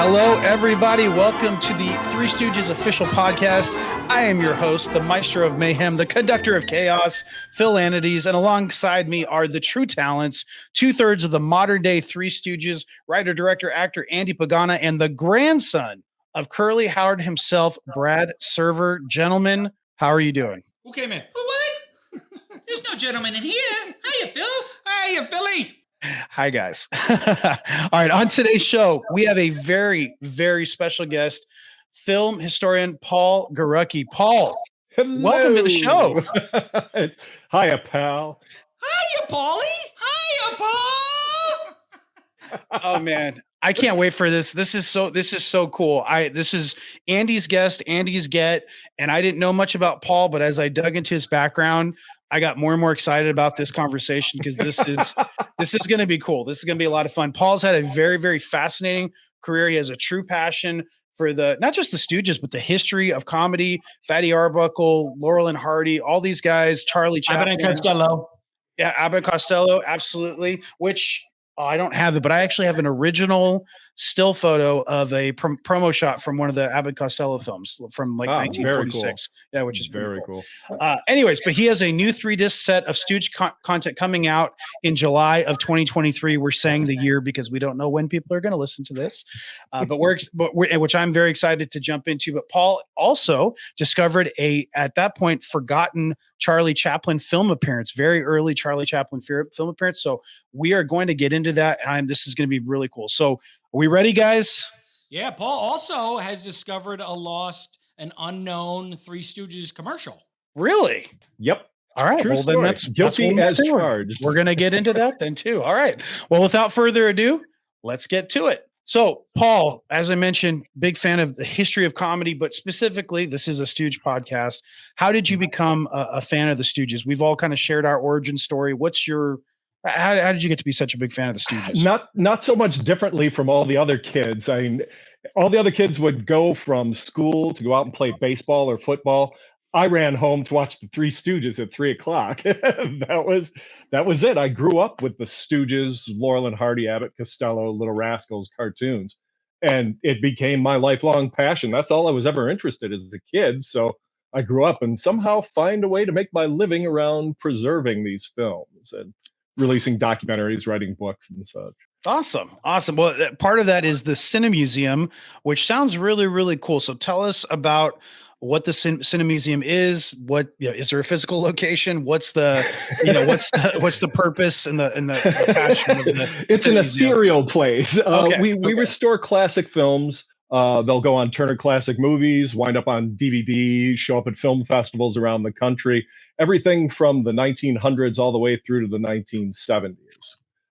Hello, everybody. Welcome to the Three Stooges official podcast. I am your host, the Maestro of Mayhem, the conductor of chaos, Phil Anides, and alongside me are the true talents, 2/3 of the modern day Three Stooges, writer, director, actor Andy Pagana, and the grandson of Curly Howard himself, Brad Server. Gentlemen, how are you doing? Who came in? What? There's no gentleman in here. Hiya, Phil. Hiya, Philly. Hi, guys. All right. On today's show, we have a very, very special guest, film historian Paul Gierucki. Paul, hello. Welcome to the show. Hiya, pal. Hiya, Paulie. Hiya, Paul. Oh, man. I can't wait for this. This is so cool. This is Andy's guest, Andy's get, and I didn't know much about Paul, but as I dug into his background, I got more and more excited about this conversation because this is going to be cool. This is going to be a lot of fun. Paul's had a very, very fascinating career. He has a true passion for not just the Stooges, but the history of comedy. Fatty Arbuckle, Laurel and Hardy, all these guys. Charlie Chaplin, Abbott and Costello. Yeah, Abbott and Costello, absolutely. Which I don't have it, but I actually have an original still photo of a promo shot from one of the Abbott Costello films from like 1946. Cool. Yeah, which is very cool. Anyways, but he has a new 3-disc set of Stooge content coming out in July of 2023. We're saying the year because we don't know when people are going to listen to this, but which I'm very excited to jump into. But Paul also discovered at that point, forgotten Charlie Chaplin film appearance, very early Charlie Chaplin film appearance. So we are going to get into that, and this is going to be really cool. So are we ready, guys? Yeah, Paul also has discovered a lost and unknown Three Stooges commercial. Really? Yep. All right. True well, story. Then that's guilty as charged. We're going to get into that then too. All right. Well, without further ado, let's get to it. So, Paul, as I mentioned, big fan of the history of comedy, but specifically, this is a Stooge podcast. How did you become a fan of the Stooges? We've all kind of shared our origin story. How did you get to be such a big fan of the Stooges? Not so much differently from all the other kids. I mean, all the other kids would go from school to go out and play baseball or football. I ran home to watch the Three Stooges at 3:00. that was it. I grew up with the Stooges, Laurel and Hardy, Abbott Costello, Little Rascals cartoons, and it became my lifelong passion. That's all I was ever interested in as a kid. So I grew up and somehow find a way to make my living around preserving these films and releasing documentaries, writing books and such. Awesome. Well, part of that is the Cinemasium, which sounds really, really cool. So tell us about what the Cinemasium is. What is there a physical location? What's the what's the purpose and the passion of the It's an ethereal place. We Okay. restore classic films. They'll go on Turner Classic Movies, wind up on DVD, show up at film festivals around the country, everything from the 1900s all the way through to the 1970s.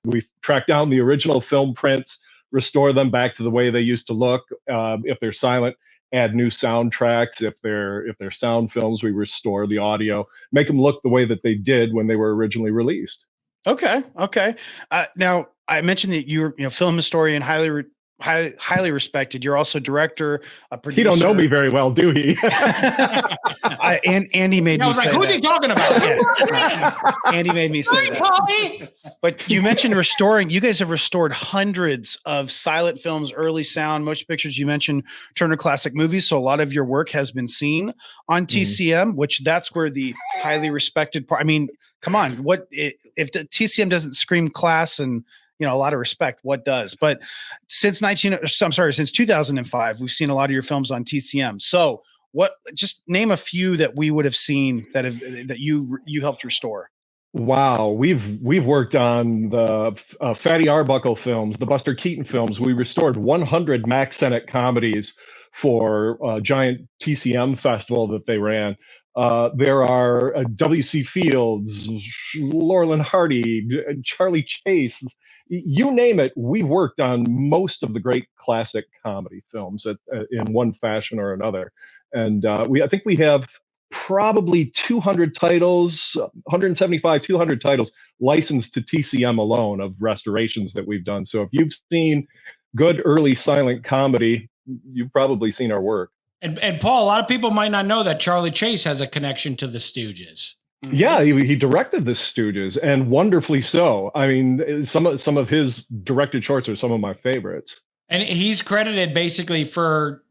We've tracked down the original film prints, restore them back to the way they used to look. If they're silent, add new soundtracks. If they're sound films, we restore the audio, make them look the way that they did when they were originally released. Okay. Now, I mentioned that you're film historian, highly respected. You're also director, a producer. He don't know me very well, do he? Andy made me say who's that. he talking about? Andy made me say that. Paulie. But you mentioned restoring. You guys have restored hundreds of silent films, early sound, motion pictures. You mentioned Turner Classic Movies. So a lot of your work has been seen on TCM, which that's where the highly respected part. I mean, come on. What if the TCM doesn't scream class and a lot of respect, what does? But since 2005, we've seen a lot of your films on TCM. So just name a few that we would have seen that you helped restore. Wow, we've worked on the Fatty Arbuckle films, the Buster Keaton films. We restored 100 Max Sennett comedies for a giant TCM festival that they ran. There are W.C. Fields, Laurel and Hardy, Charlie Chase, you name it. We've worked on most of the great classic comedy films in one fashion or another. And I think we have probably 200 titles, 175, 200 titles licensed to TCM alone of restorations that we've done. So if you've seen good early silent comedy, you've probably seen our work. And Paul, a lot of people might not know that Charlie Chase has a connection to the Stooges. Yeah, he directed the Stooges, and wonderfully so. I mean, some of his directed shorts are some of my favorites. And he's credited basically for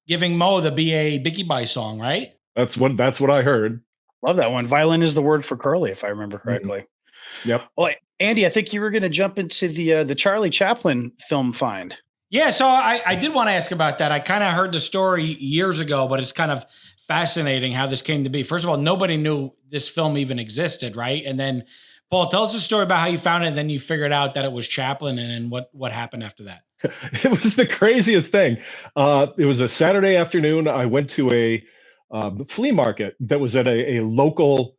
giving Mo the B.A. Biggie Bye song, right? That's what I heard. Love that one. Violin is the word for curly, if I remember correctly. Mm-hmm. Yep. Well, Andy, I think you were going to jump into the Charlie Chaplin film find. Yeah, so I did want to ask about that. I kind of heard the story years ago, but it's kind of fascinating how this came to be. First of all, nobody knew this film even existed, right? And then, Paul, tell us the story about how you found it, and then you figured out that it was Chaplin, and then what happened after that. It was the craziest thing. It was a Saturday afternoon. I went to a flea market that was at a local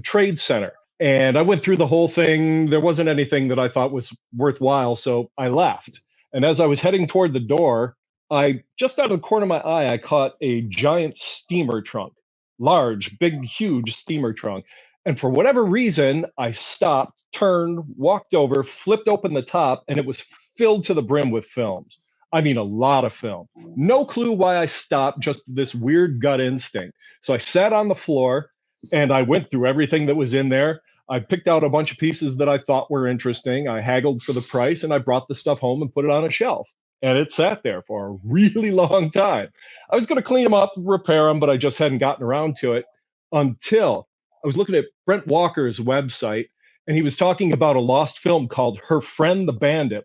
trade center. And I went through the whole thing. There wasn't anything that I thought was worthwhile, so I left. And as I was heading toward the door, just out of the corner of my eye, I caught a giant steamer trunk, large, big, huge steamer trunk. And for whatever reason, I stopped, turned, walked over, flipped open the top, and it was filled to the brim with films. I mean, a lot of film. No clue why I stopped, just this weird gut instinct. So I sat on the floor and I went through everything that was in there. I picked out a bunch of pieces that I thought were interesting. I haggled for the price and I brought the stuff home and put it on a shelf. And it sat there for a really long time. I was going to clean them up, repair them, but I just hadn't gotten around to it until I was looking at Brent Walker's website, and he was talking about a lost film called Her Friend the Bandit,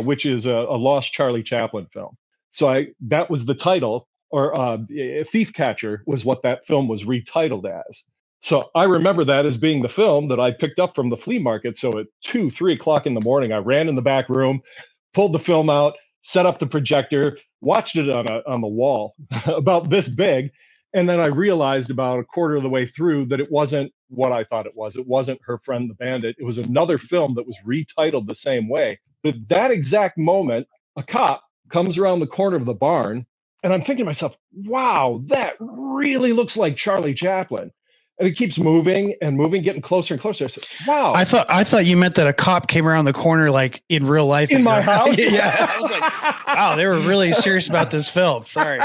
which is a lost Charlie Chaplin film. So that was the title, or Thief Catcher was what that film was retitled as. So I remember that as being the film that I picked up from the flea market. So at 2, 3 o'clock in the morning, I ran in the back room, pulled the film out, set up the projector, watched it on the wall about this big. And then I realized about a quarter of the way through that it wasn't what I thought it was. It wasn't Her Friend the Bandit. It was another film that was retitled the same way. But that exact moment, a cop comes around the corner of the barn, and I'm thinking to myself, wow, that really looks like Charlie Chaplin. And it keeps moving and moving, getting closer and closer. I said, wow. I thought you meant that a cop came around the corner, like in real life. In my house? Yeah. I was like, wow, they were really serious about this film. Sorry.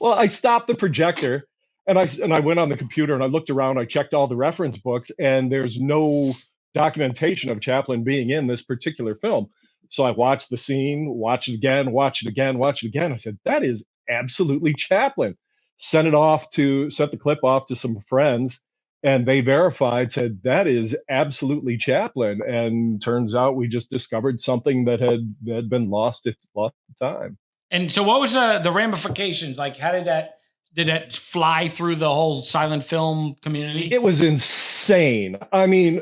well, I stopped the projector and I went on the computer and I looked around. I checked all the reference books, and there's no documentation of Chaplin being in this particular film. So I watched the scene, watched it again, watched it again, watched it again. I said, that is absolutely Chaplin. Sent the clip off to some friends, and they verified, said that is absolutely Chaplin. And turns out we just discovered something that had been lost at time. And so what was the ramifications? Like, how did that fly through the whole silent film community? It was insane. I mean,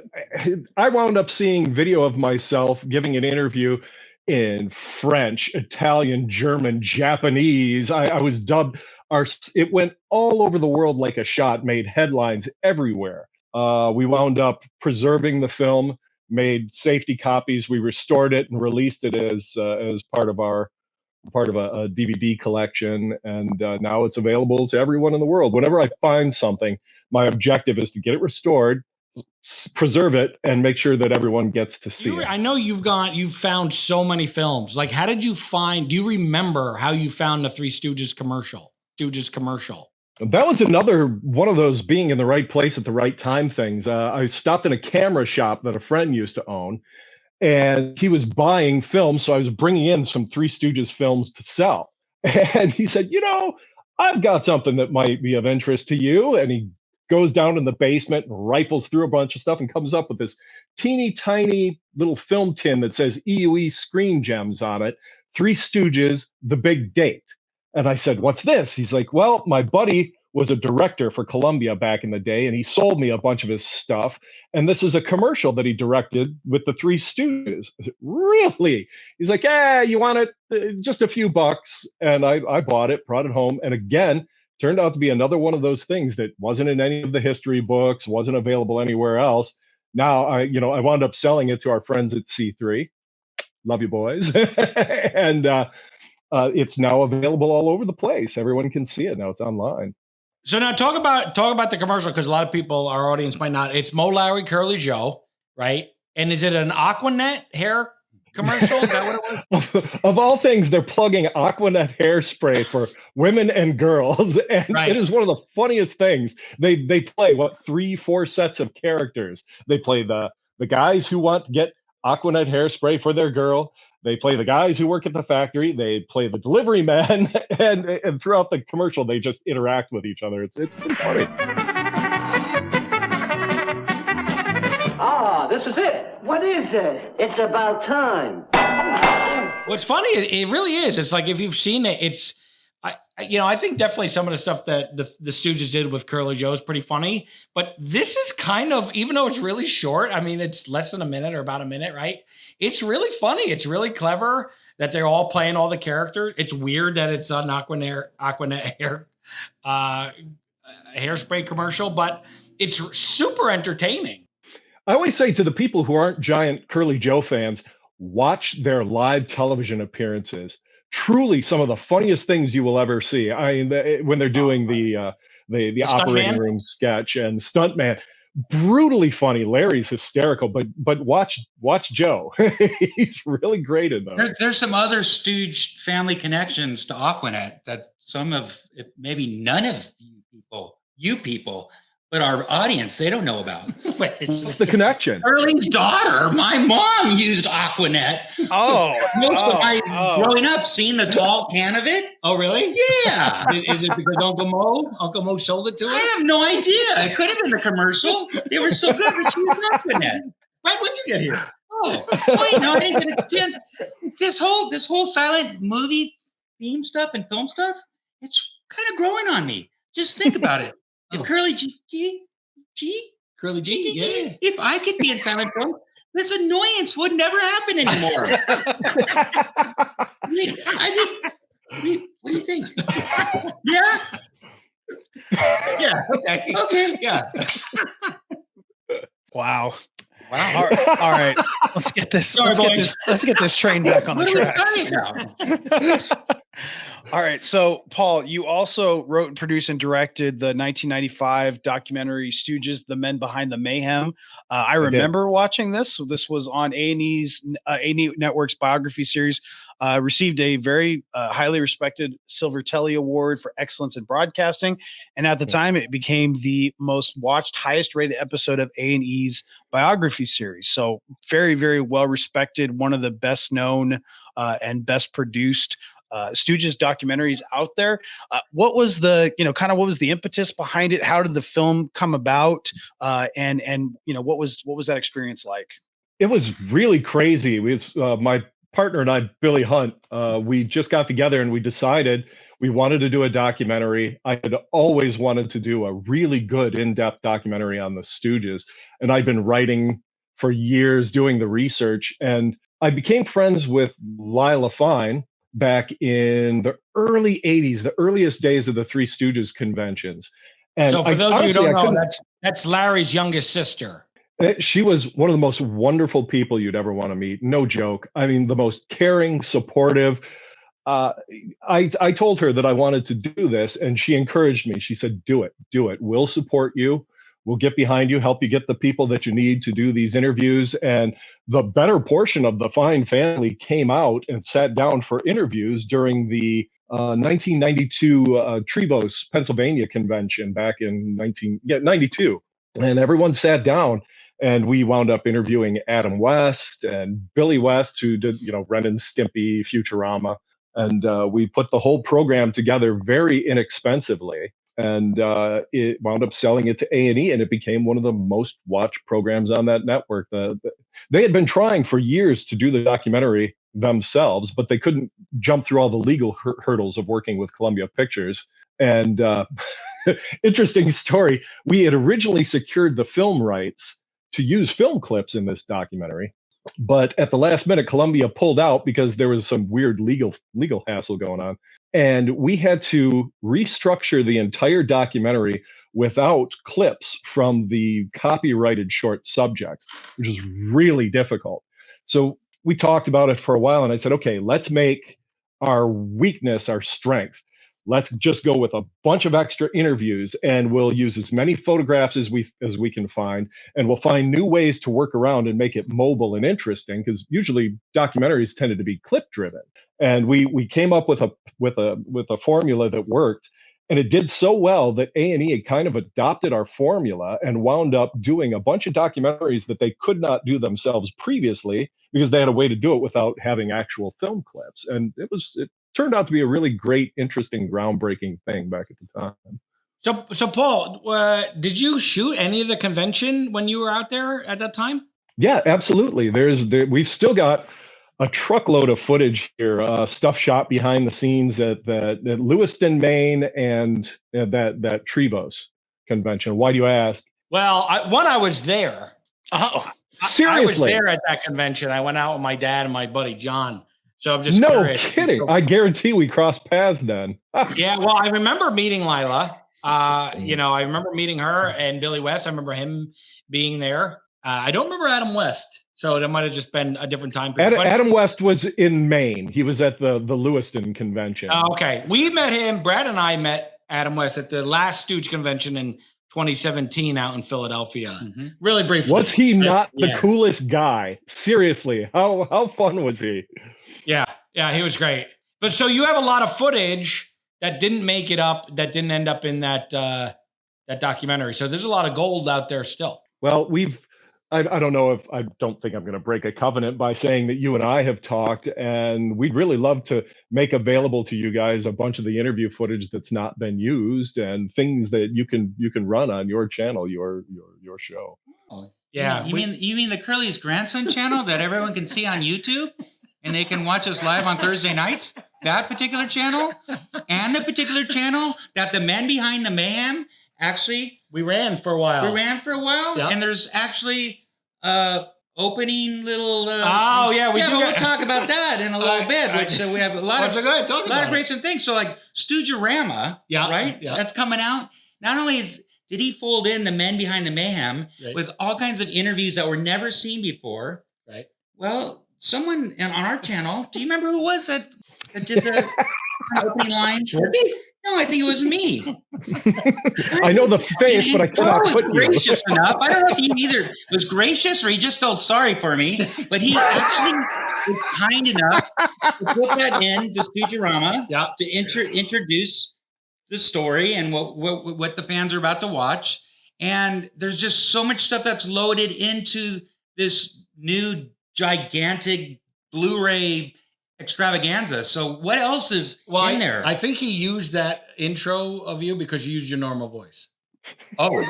I wound up seeing video of myself giving an interview in French, Italian, German, Japanese. I was dubbed. It went all over the world like a shot, made headlines everywhere. We wound up preserving the film, made safety copies. We restored it and released it as part of a DVD collection, and now it's available to everyone in the world. Whenever I find something, my objective is to get it restored, preserve it, and make sure that everyone gets to see it. I know you've found so many films. Like, how did you find? Do you remember how you found the Three Stooges commercial? That was another one of those being in the right place at the right time things. I stopped in a camera shop that a friend used to own, and he was buying films. So I was bringing in some Three Stooges films to sell. And he said, I've got something that might be of interest to you. And he goes down in the basement and rifles through a bunch of stuff and comes up with this teeny tiny little film tin that says EUE Screen Gems on it, Three Stooges, The Big Date. And I said, what's this? He's like, well, my buddy was a director for Columbia back in the day, and he sold me a bunch of his stuff. And this is a commercial that he directed with the Three Stooges. I said, really? He's like, yeah, you want it? Just a few bucks. And I bought it, brought it home. And again, turned out to be another one of those things that wasn't in any of the history books, wasn't available anywhere else. Now, I wound up selling it to our friends at C3. Love you, boys. And it's now available all over the place. Everyone can see it now. It's online. So now talk about the commercial, because a lot of people, our audience might not. It's Mo, Larry, Curly Joe, right? And is it an Aquanet hair commercial? Is that what it was? Of all things, they're plugging Aquanet hairspray for women and girls, and right. It is one of the funniest things. They play 3-4 sets of characters. They play the guys who want to get Aquanet hairspray for their girl. They play the guys who work at the factory. They play the delivery man, and throughout the commercial, they just interact with each other. It's pretty funny. Ah, this is it. What is it? It's about time. What's funny, it really is. It's like if you've seen it, it's I think definitely some of the stuff that the Stooges did with Curly Joe is pretty funny. But this is kind of, even though it's really short, I mean, it's less than a minute or about a minute, right? It's really funny. It's really clever that they're all playing all the characters. It's weird that it's an Aquanet hairspray commercial, but it's super entertaining. I always say to the people who aren't giant Curly Joe fans, watch their live television appearances. Truly some of the funniest things you will ever see. I mean, when they're doing the operating room sketch and Stuntman, brutally funny. Larry's hysterical, but watch Joe. He's really great in those. There's some other Stooge family connections to Aquanet that some of, maybe none of you people, but our audience, they don't know about. What's the connection? Early's daughter, my mom used Aquanet. Most of my growing up, seeing the tall can of it. Oh, really? Yeah. Is it because Uncle Mo sold it to her? I have no idea. It could have been the commercial. They were so good, but she was Aquanet. Right, when'd you get here? I didn't get a chance. This whole silent movie theme stuff and film stuff, it's kind of growing on me. Just think about it. If Curly G, if I could be in silent film, this annoyance would never happen anymore. What do you think? Yeah? Yeah. Okay. Yeah. Wow. All right. Let's get this. Let's get this train back on the tracks. All right. So, Paul, you also wrote and produced and directed the 1995 documentary Stooges, The Men Behind the Mayhem. I remember watching this. So this was on A&E's A&E Network's biography series. Received a very highly respected Silver Telly Award for excellence in broadcasting. And at the time, it became the most watched, highest rated episode of A&E's biography series. So very, very well respected. One of the best known and best produced Stooges documentaries out there. What was the, what was the impetus behind it? How did the film come about? And what was that experience like? It was really crazy. It was my partner and I, Billy Hunt, we just got together and we decided we wanted to do a documentary. I had always wanted to do a really good in-depth documentary on the Stooges. And I'd been writing for years, doing the research. And I became friends with Lila Fine back in the early 80s, the earliest days of the Three Stooges conventions. And so for those of you who don't know, that's Larry's youngest sister. She was one of the most wonderful people you'd ever want to meet. No joke. I mean, the most caring, supportive. I told her that I wanted to do this, and she encouraged me. She said, do it. We'll support you. We'll get behind you, help you get the people that you need to do these interviews. And the better portion of the Fine family came out and sat down for interviews during the 1992 Trevose, Pennsylvania convention back in 92. And everyone sat down, and we wound up interviewing Adam West and Billy West, who did, Ren and Stimpy, Futurama. And we put the whole program together very inexpensively. And it wound up selling it to A&E, and it became one of the most watched programs on that network. They had been trying for years to do the documentary themselves, but they couldn't jump through all the legal hurdles of working with Columbia Pictures. And interesting story, we had originally secured the film rights to use film clips in this documentary. But at the last minute, Columbia pulled out because there was some weird legal hassle going on. And we had to restructure the entire documentary without clips from the copyrighted short subjects, which is really difficult. So we talked about it for a while, and I said, okay, let's make our weakness our strength. Let's just go with a bunch of extra interviews, and we'll use as many photographs as we can find, and we'll find new ways to work around and make it mobile and interesting, because usually documentaries tended to be clip driven. And we came up with a formula that worked. And it did so well that A&E kind of adopted our formula and wound up doing a bunch of documentaries that they could not do themselves previously because they had a way to do it without having actual film clips. And it turned out to be a really great, interesting, groundbreaking thing back at the time. So Paul, did you shoot any of the convention when you were out there at that time? Yeah, absolutely. We've still got a truckload of footage here, stuff shot behind the scenes at Lewiston, Maine, and that Trevos convention. Why do you ask? Well, I was there. Oh, seriously? I was there at that convention. I went out with my dad and my buddy John. So I'm just no curious. kidding. So, I guarantee we crossed paths then. Yeah, well, I remember meeting Lila. I remember meeting her and Billy West. I remember him being there. I don't remember Adam West, so that might have just been a different time period. Adam West was in Maine. He was at the Lewiston convention. Okay. We met him. Brad and I met Adam West at the last Stooge convention in 2017 out in Philadelphia. Mm-hmm. Really briefly. Was he not the coolest guy? Seriously, how fun was he? Yeah, he was great. But so you have a lot of footage that didn't make it up, that didn't end up in that documentary. So there's a lot of gold out there still. Well, I don't know if I don't think I'm going to break a covenant by saying that you and I have talked, and we'd really love to make available to you guys a bunch of the interview footage that's not been used and things that you can run on your channel, your show. Oh, yeah. You mean the Curly's grandson channel that everyone can see on YouTube and they can watch us live on Thursday nights? That particular channel and the particular channel that the men behind the Mayhem actually we ran for a while. Yep. And there's actually opening little we'll talk about that in a little bit, which we have a lot of great things. So like Stooge-o-rama, right? Yeah. That's coming out. Not only did he fold in the men behind the Mayhem with all kinds of interviews that were never seen before. Right. Well, someone on our channel, do you remember who it was that did the opening lines? No, I think it was me. I know the face, but I cannot put gracious enough. I don't know if he either was gracious or he just felt sorry for me, but he actually was kind enough to put that in the Stooge-o-rama to introduce the story and what the fans are about to watch. And there's just so much stuff that's loaded into this new gigantic Blu-ray extravaganza. So what else is in there? I think he used that intro of you because you used your normal voice. Oh,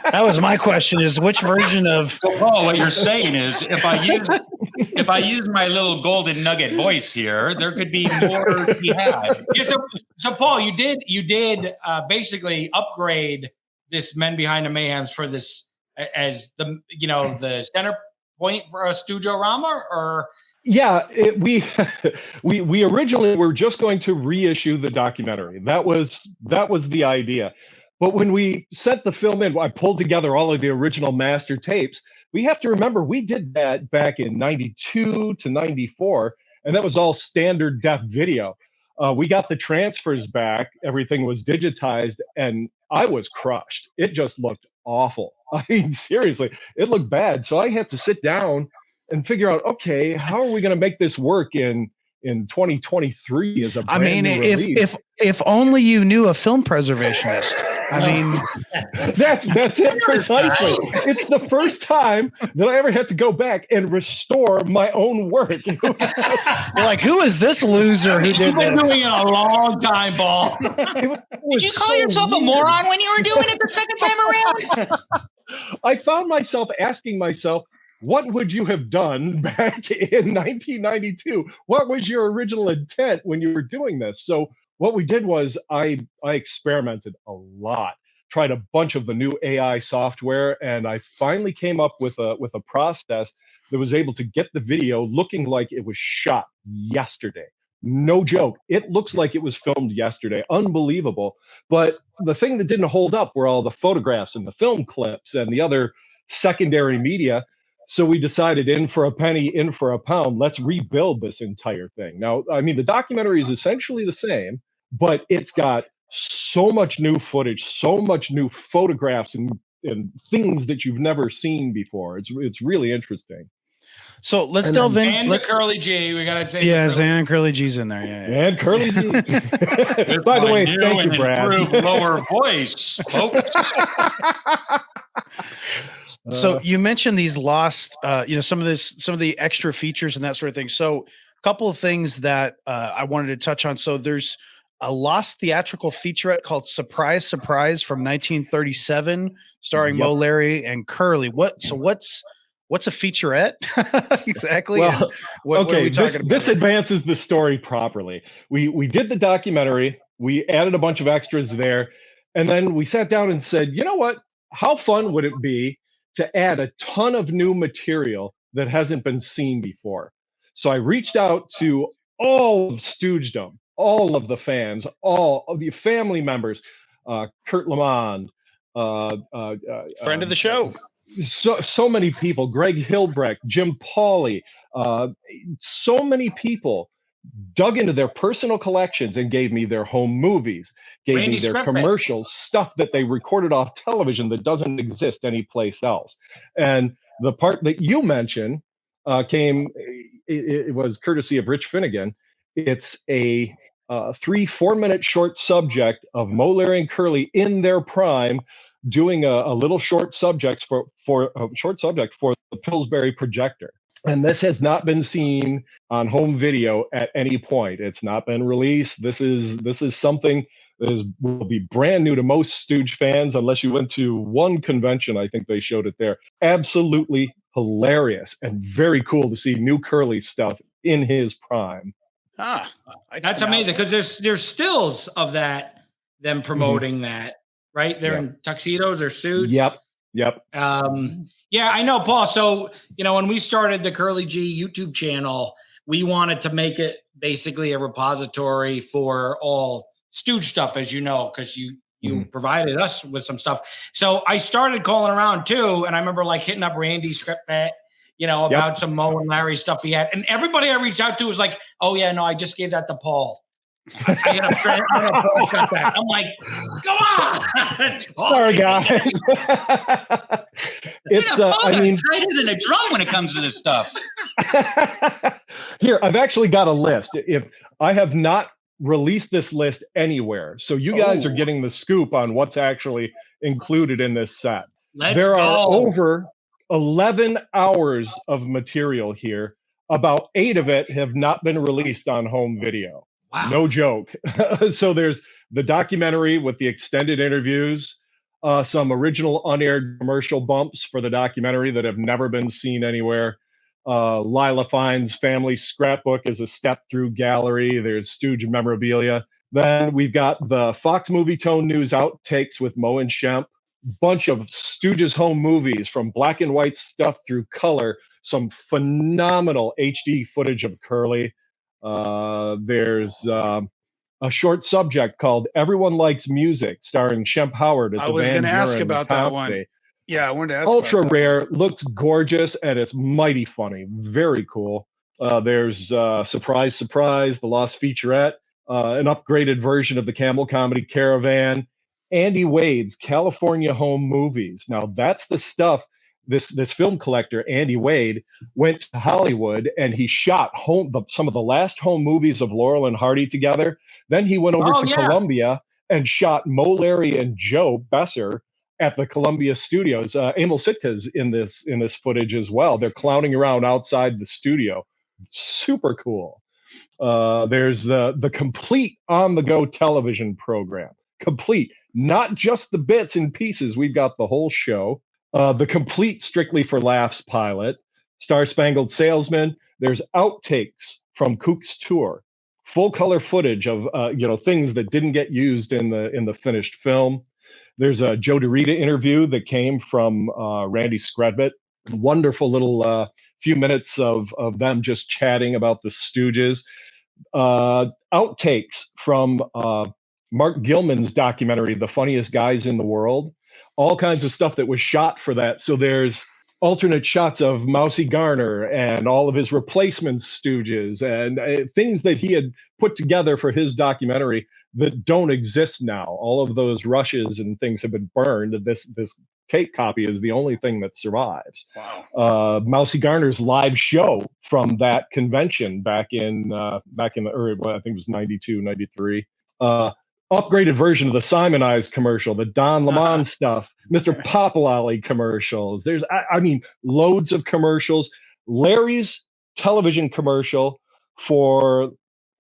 that was my question: is which version of? So Paul, what you're saying is, if I use my little golden nugget voice here, there could be more to be had. Yeah, so Paul, you did basically upgrade this Men Behind the Mayhems for this as the center point for a Stooge-o-rama, or. Yeah, we originally were just going to reissue the documentary. That was the idea. But when we sent the film in, I pulled together all of the original master tapes. We have to remember we did that back in 92 to 94, and that was all standard def video. We got the transfers back. Everything was digitized, and I was crushed. It just looked awful. I mean, seriously, it looked bad. So I had to sit down and figure out, okay, how are we going to make this work in 2023 as a brand new release? if only you knew a film preservationist. I mean, that's it precisely. It's the first time that I ever had to go back and restore my own work. You're like, who is this loser who did this? You've been doing it a long time, Paul. Did you call yourself a moron when you were doing it the second time around? I found myself asking myself, what would you have done back in 1992? What was your original intent when you were doing this? So what we did was I experimented a lot, tried a bunch of the new AI software, and I finally came up with a process that was able to get the video looking like it was shot yesterday. No joke. It looks like it was filmed yesterday. Unbelievable. But the thing that didn't hold up were all the photographs and the film clips and the other secondary media. So we decided, in for a penny, in for a pound, let's rebuild this entire thing. Now, I mean, the documentary is essentially the same, but it's got so much new footage, so much new photographs and things that you've never seen before. It's really interesting. So let's delve in. And the Curly G, we gotta say. Yeah, and Curly G's in there. Yeah. And Curly G. By the way, thank you, Brad. Lower voice, folks. So you mentioned these lost, some of the extra features and that sort of thing. So a couple of things that I wanted to touch on. So there's a lost theatrical featurette called Surprise, Surprise from 1937, starring Mo, Larry, and Curly. What's a featurette exactly? Well, what are we talking about? This advances the story properly. We did the documentary. We added a bunch of extras there. And then we sat down and said, you know what? How fun would it be to add a ton of new material that hasn't been seen before? So I reached out to all of Stoogedom, all of the fans, all of the family members, Kurt Lamond, friend of the show. So many people, Greg Hilbrecht, Jim Pauly, so many people dug into their personal collections and gave me their home movies, gave me their commercials, stuff that they recorded off television that doesn't exist anyplace else. And the part that you mentioned it was courtesy of Rich Finnegan. It's a 3-4 minute short subject of Mo, Larry, and Curly in their prime, doing a little short subject for the Pillsbury projector. And this has not been seen on home video at any point. It's not been released. This is something that will be brand new to most Stooge fans, unless you went to one convention. I think they showed it there. Absolutely hilarious and very cool to see new Curly stuff in his prime. That's amazing, because there's stills of them promoting that. Right? They're in tuxedos or suits. Yep. Yeah, I know, Paul. So, when we started the Curly G YouTube channel, we wanted to make it basically a repository for all Stooge stuff, as you know, because you provided us with some stuff. So I started calling around too. And I remember hitting up Randy Scriptfet, about some Mo and Larry stuff he had. And everybody I reached out to was like, oh yeah, no, I just gave that to Paul. I'm like, come on! Sorry, guys. It's tighter than a drum when it comes to this stuff. Here, I've actually got a list. If I have not released this list anywhere, so you guys are getting the scoop on what's actually included in this set. There are over 11 hours of material here. About 8 of it have not been released on home video. Wow. No joke. So there's the documentary with the extended interviews, some original unaired commercial bumps for the documentary that have never been seen anywhere. Lila Fine's family scrapbook is a step-through gallery. There's Stooge memorabilia. Then we've got the Fox Movie Tone News outtakes with Mo and Shemp. Bunch of Stooges home movies, from black and white stuff through color. Some phenomenal HD footage of Curly. There's a short subject called Everyone Likes Music, starring Shemp Howard as I was going to ask about that one. Yeah, I wanted to ask Ultra about rare, looks gorgeous, and it's mighty funny. Very cool. There's Surprise, Surprise, the Lost Featurette, an upgraded version of the Camel Comedy Caravan, Andy Wade's California Home Movies. Now, that's the stuff. This film collector, Andy Wade, went to Hollywood and he shot some of the last home movies of Laurel and Hardy together. Then he went over to Columbia and shot Mo, Larry, and Joe Besser at the Columbia Studios. Emil Sitka's in this footage as well. They're clowning around outside the studio. Super cool. There's the complete on-the-go television program. Complete, not just the bits and pieces. We've got the whole show. The complete Strictly for Laughs pilot, Star Spangled Salesman. There's outtakes from Kook's tour, full color footage of things that didn't get used in the finished film. There's a Joe DeRita interview that came from Randy Scriptfet. Wonderful little few minutes of them just chatting about the Stooges. Outtakes from Mark Gilman's documentary, The Funniest Guys in the World. All kinds of stuff that was shot for that. So there's alternate shots of Mousy Garner and all of his replacement Stooges and things that he had put together for his documentary that don't exist now. All of those rushes and things have been burned. This tape copy is the only thing that survives. Wow. Mousy Garner's live show from that convention back in the early, well, I think it was 92, 93. Upgraded version of the Simonized commercial, the Don Lemon stuff, Mr. Popololly commercials. There's, I mean, loads of commercials. Larry's television commercial for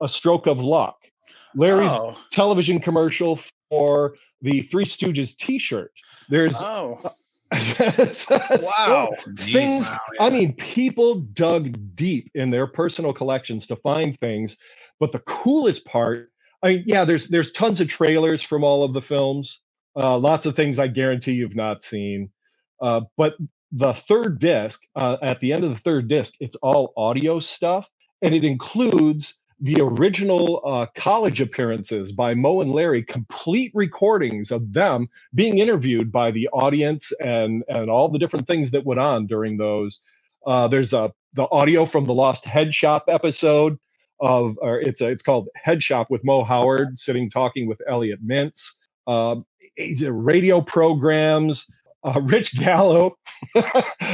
A Stroke of Luck. Larry's television commercial for the Three Stooges T-shirt. There's wow. So things. Wow, yeah. I mean, people dug deep in their personal collections to find things. But the coolest part, I mean, yeah, there's tons of trailers from all of the films. Lots of things I guarantee you've not seen. But the third disc, at the end of the third disc, it's all audio stuff, and it includes the original college appearances by Moe and Larry, complete recordings of them being interviewed by the audience and all the different things that went on during those. There's the audio from the Lost Head Shop episode it's called Head Shop with Mo Howard sitting talking with Elliot Mintz. Radio programs. Rich Gallo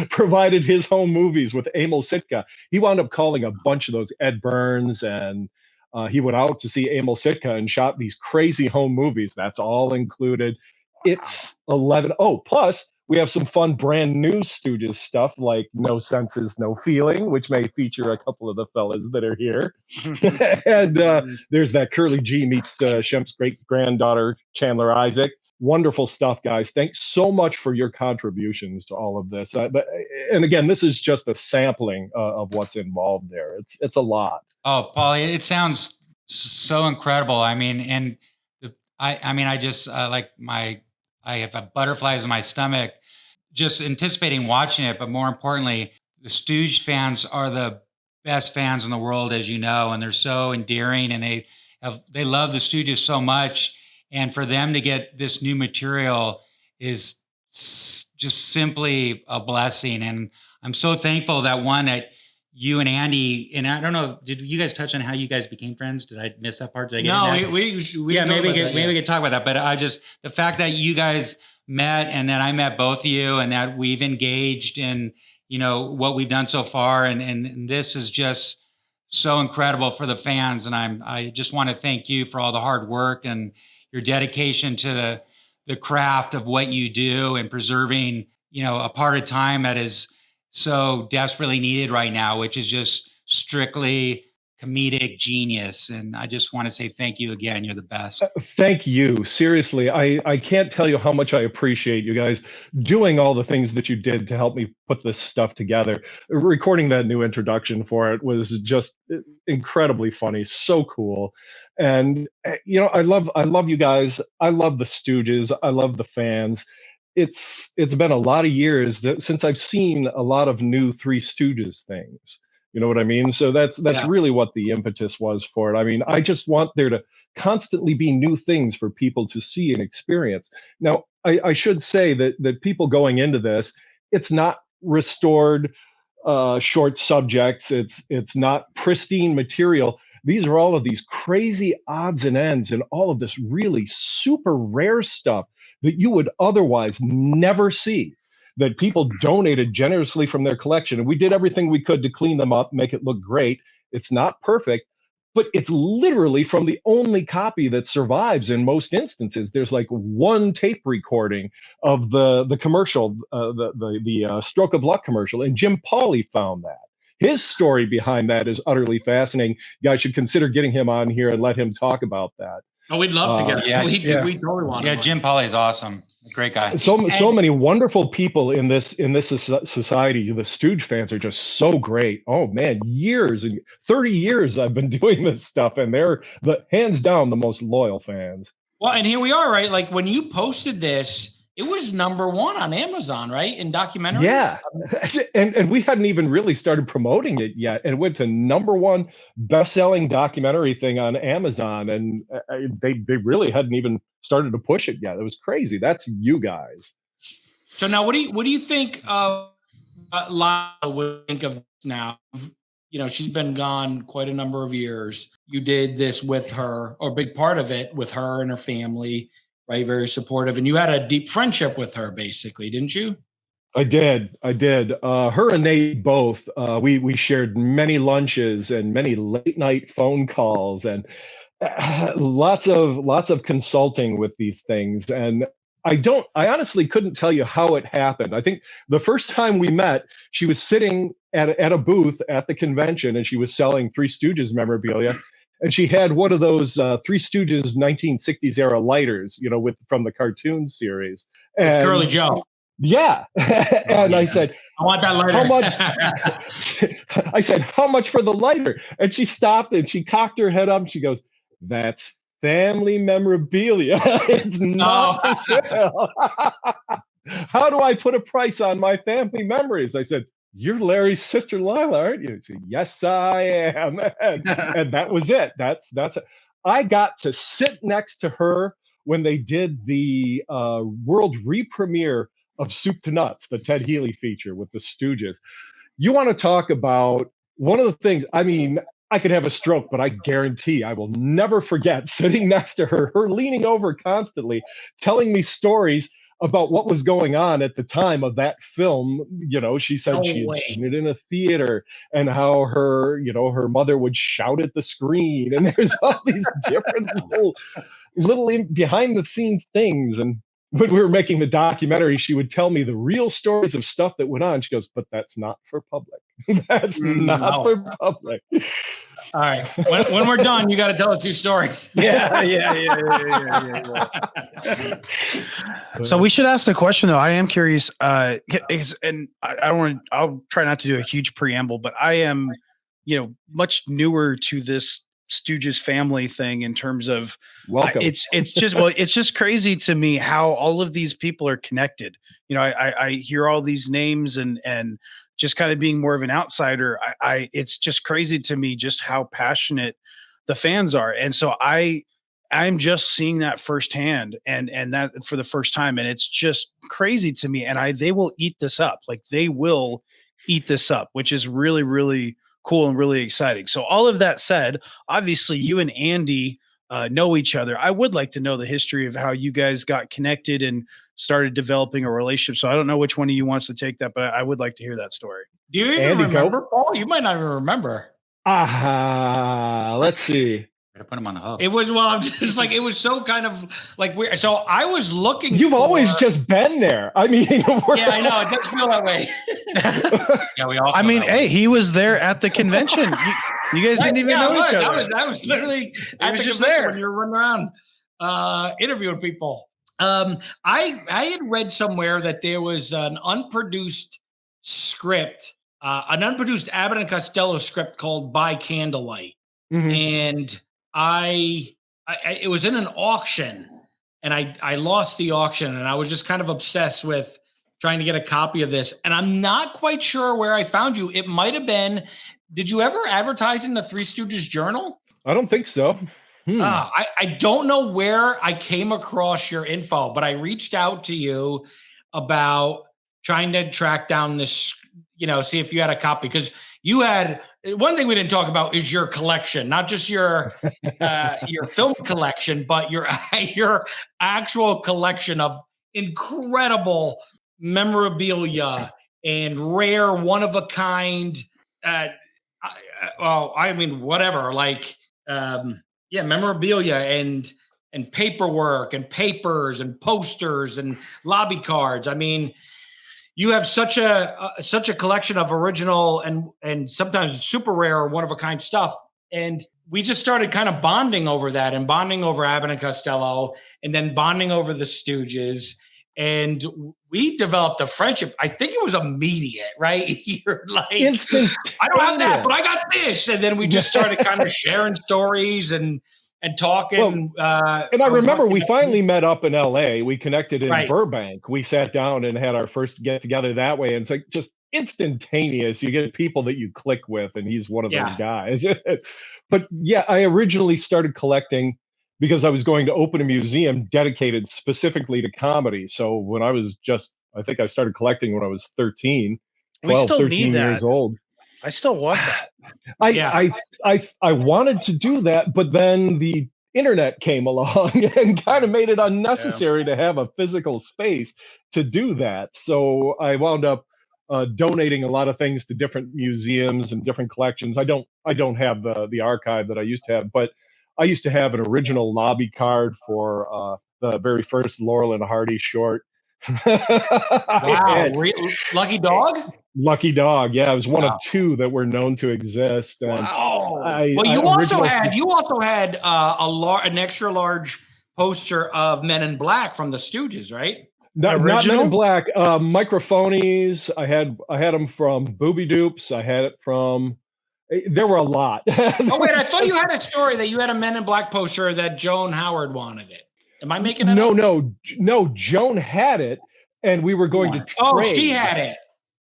provided his home movies with Emil Sitka. He wound up calling a bunch of those Ed Burns, and he went out to see Emil Sitka and shot these crazy home movies. That's all included. It's 11. Oh, plus we have some fun brand new Stooges stuff like No Senses, No Feeling, which may feature a couple of the fellas that are here. And there's that Curly G meets Shemp's great granddaughter, Chandler Isaac. Wonderful stuff, guys. Thanks so much for your contributions to all of this. And again, this is just a sampling of what's involved there. It's a lot. Oh, Paul, it sounds so incredible. I mean, and I just I have butterflies in my stomach just anticipating watching it. But more importantly, the Stooge fans are the best fans in the world, as you know, and they're so endearing, and they love the Stooges so much. And for them to get this new material is just simply a blessing. And I'm so thankful that you and Andy, and I don't know, did you guys touch on how you guys became friends? Did I miss that part? Did I get we yeah, maybe we could talk about that. But the fact that you guys met and that I met both of you and that we've engaged in, what we've done so far. And this is just so incredible for the fans. And I just want to thank you for all the hard work and your dedication to the craft of what you do and preserving, a part of time that is so desperately needed right now, which is just strictly comedic genius. And I just want to say thank you again. You're the best. Thank you. Seriously, I can't tell you how much I appreciate you guys doing all the things that you did to help me put this stuff together. Recording that new introduction for it was just incredibly funny. So cool. And, I love you guys. I love the Stooges. I love the fans. It's been a lot of years since I've seen a lot of new Three Stooges things. You know what I mean? So that's really what the impetus was for it. I mean, I just want there to constantly be new things for people to see and experience. Now, I should say that people going into this, it's not restored short subjects. It's not pristine material. These are all of these crazy odds and ends and all of this really super rare stuff that you would otherwise never see, that people donated generously from their collection. And we did everything we could to clean them up, make it look great. It's not perfect, but it's literally from the only copy that survives in most instances. There's like one tape recording of the commercial, the Stroke of Luck commercial, and Jim Pauley found that. His story behind that is utterly fascinating. You guys should consider getting him on here and let him talk about that. Oh, we'd love to get him. We totally want him. Yeah, Jim Pauley is awesome. Great guy. So many wonderful people in this society. The Stooge fans are just so great. Oh man, 30 years I've been doing this stuff, and they're hands down the most loyal fans. Well, and here we are, right? Like when you posted this, it was #1 on Amazon, right? In documentaries. Yeah, and we hadn't even really started promoting it yet, and it went to #1 best-selling documentary thing on Amazon, and they really hadn't even started to push it yet. It was crazy. That's you guys. So now, what do you think of Lila? Would think of now? She's been gone quite a number of years. You did this with her, or a big part of it with her and her family. right? Very supportive. And you had a deep friendship with her, basically, didn't you? I did. Her and Nate both. We shared many lunches and many late night phone calls and lots of consulting with these things. And I honestly couldn't tell you how it happened. I think the first time we met, she was sitting at a booth at the convention and she was selling Three Stooges memorabilia. And she had one of those Three Stooges 1960s era lighters, from the cartoon series. It's Curly Joe. Yeah. And I said, I want that lighter. How much? I said, how much for the lighter? And she stopped and she cocked her head up and she goes, that's family memorabilia. It's not for sale. How do I put a price on my family memories? I said, you're Larry's sister Lila, aren't you? She said, yes, I am. And that was it. That's it. I got to sit next to her when they did the world re-premiere of Soup to Nuts, the Ted Healy feature with the Stooges. You want to talk about one of the things, I mean, I could have a stroke, but I guarantee I will never forget sitting next to her leaning over constantly, telling me stories about what was going on at the time of that film. She said she had seen it in a theater and how her mother would shout at the screen. And there's all these different little behind the scenes things. And when we were making the documentary, she would tell me the real stories of stuff that went on. She goes, but that's not for public. That's not for public. All right. When we're done, you got to tell us these stories. Yeah. So we should ask the question, though. I am curious, and I'll try not to do a huge preamble, but I am, much newer to this Stooges family thing in terms of it's just crazy to me how all of these people are connected. I hear all these names and just kind of being more of an outsider. It's just crazy to me just how passionate the fans are. And so I'm just seeing that firsthand and that for the first time. And it's just crazy to me. And they will eat this up. Like they will eat this up, which is really, really cool and really exciting. So all of that said, obviously you and Andy know each other. I would like to know the history of how you guys got connected and started developing a relationship. So I don't know which one of you wants to take that, but I would like to hear that story. Do you even remember, Paul? You might not even remember. Let's see. Better put him on the hook. It was, I'm just like, it was so kind of like weird. So I was looking. You've always just been there. I mean, yeah, I know. It does feel that way. Yeah, we all. I mean, hey, he was there at the convention. You guys didn't even know each other. I was literally at the just convention there when you were running around interviewing people. I had read somewhere that there was an unproduced script, an unproduced Abbott and Costello script called By Candlelight, and it was in an auction, and I lost the auction, and I was just kind of obsessed with trying to get a copy of this. And I'm not quite sure where I found you. It might have been. Did you ever advertise in the Three Stooges Journal? I don't think so. I don't know where I came across your info, but I reached out to you about trying to track down this, see if you had a copy, because you had one thing we didn't talk about is your collection, not just your film collection, but your actual collection of incredible memorabilia and rare, one of a kind. Memorabilia and paperwork and papers and posters and lobby cards. I mean, you have such a collection of original and sometimes super rare or one of a kind stuff. And we just started kind of bonding over that and bonding over Abbott and Costello and then bonding over the Stooges. And we developed a friendship. I think it was immediate, right? You're like, instant. I don't have that, but I got this. And then we just started kind of sharing stories and talking. And I remember we finally met up in LA. We connected in Burbank. We sat down and had our first get together that way. And it's like just instantaneous. You get people that you click with, and he's one of those guys. But yeah, I originally started collecting because I was going to open a museum dedicated specifically to comedy. So when I was I think I started collecting when I was 13, 12, 13 years old. I still want that. I wanted to do that, but then the internet came along and kind of made it unnecessary to have a physical space to do that. So I wound up donating a lot of things to different museums and different collections. I don't have the archive that I used to have, but I used to have an original lobby card for the very first Laurel and Hardy short. Wow, Lucky Dog? Lucky Dog, yeah, it was one of two that were known to exist. And well, you also had an extra large poster of Men in Black from the Stooges, right? Not Men in Black, Microphonies. I had them from Booby Dupes. I had it from. There were a lot. Oh wait, I thought you had a story that you had a Men in Black poster that Joan Howard wanted it. Am I making that up? No. Joan had it, and we were going to trade. Oh, she had it.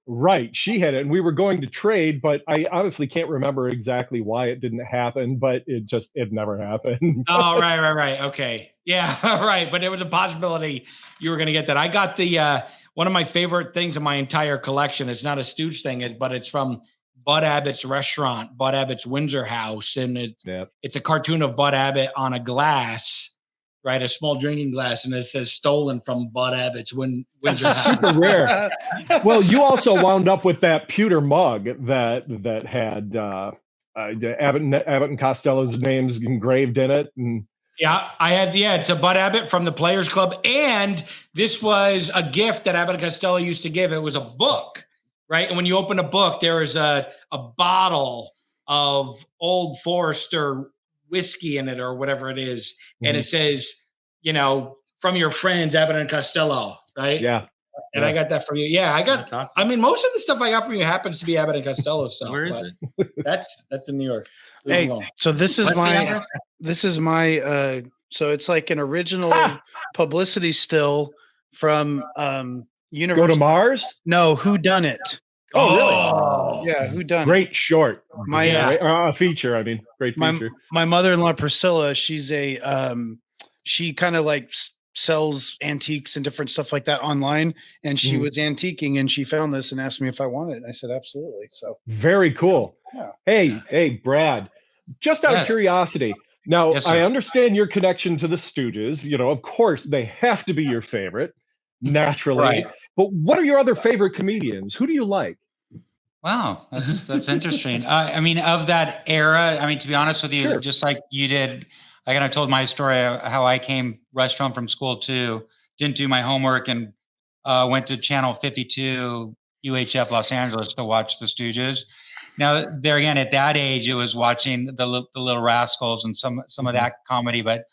Right, she had it, and we were going to trade, but I honestly can't remember exactly why it didn't happen, but it never happened. Oh, right. Okay. Yeah, right. But there was a possibility you were going to get that. I got the one of my favorite things in my entire collection. It's not a Stooge thing, but it's from Bud Abbott's restaurant, Bud Abbott's Windsor House, and it's a cartoon of Bud Abbott on a glass. Right, a small drinking glass, and it says "stolen from Bud Abbott's Windsor House." Super rare. Well, you also wound up with that pewter mug that had Abbott and Costello's names engraved in it, and yeah, I had it's a Bud Abbott from the Players Club, and this was a gift that Abbott and Costello used to give. It was a book, right? And when you open a book, there is a bottle of Old Forester whiskey in it or whatever it is, and it says, from your friends Abbott and Costello, right? Yeah. And I got that from you. Yeah, I got. Awesome. I mean, most of the stuff I got from you happens to be Abbott and Costello stuff. Where is it? That's in New York. Hey, so this is my. So it's like an original publicity still from Go to Mars? No, Who Done It? Oh, really? Yeah, Who Done It? Great short. Feature. I mean, great feature. My mother-in-law Priscilla, she's she kind of like sells antiques and different stuff like that online, and she was antiquing and she found this and asked me if I wanted it. And I said absolutely. So very cool. Yeah. Hey, Brad, just out of curiosity. Now, I understand your connection to the Stooges. Of course, they have to be your favorite, naturally. Right. But what are your other favorite comedians? Who do you like? Wow, that's interesting. I mean, of that era, to be honest with you, just like you did, I kind of told my story of how I came rushed home from school too, didn't do my homework, and went to Channel 52 UHF Los Angeles to watch the Stooges. Now, there again, at that age, it was watching the Little Rascals and some of that comedy, but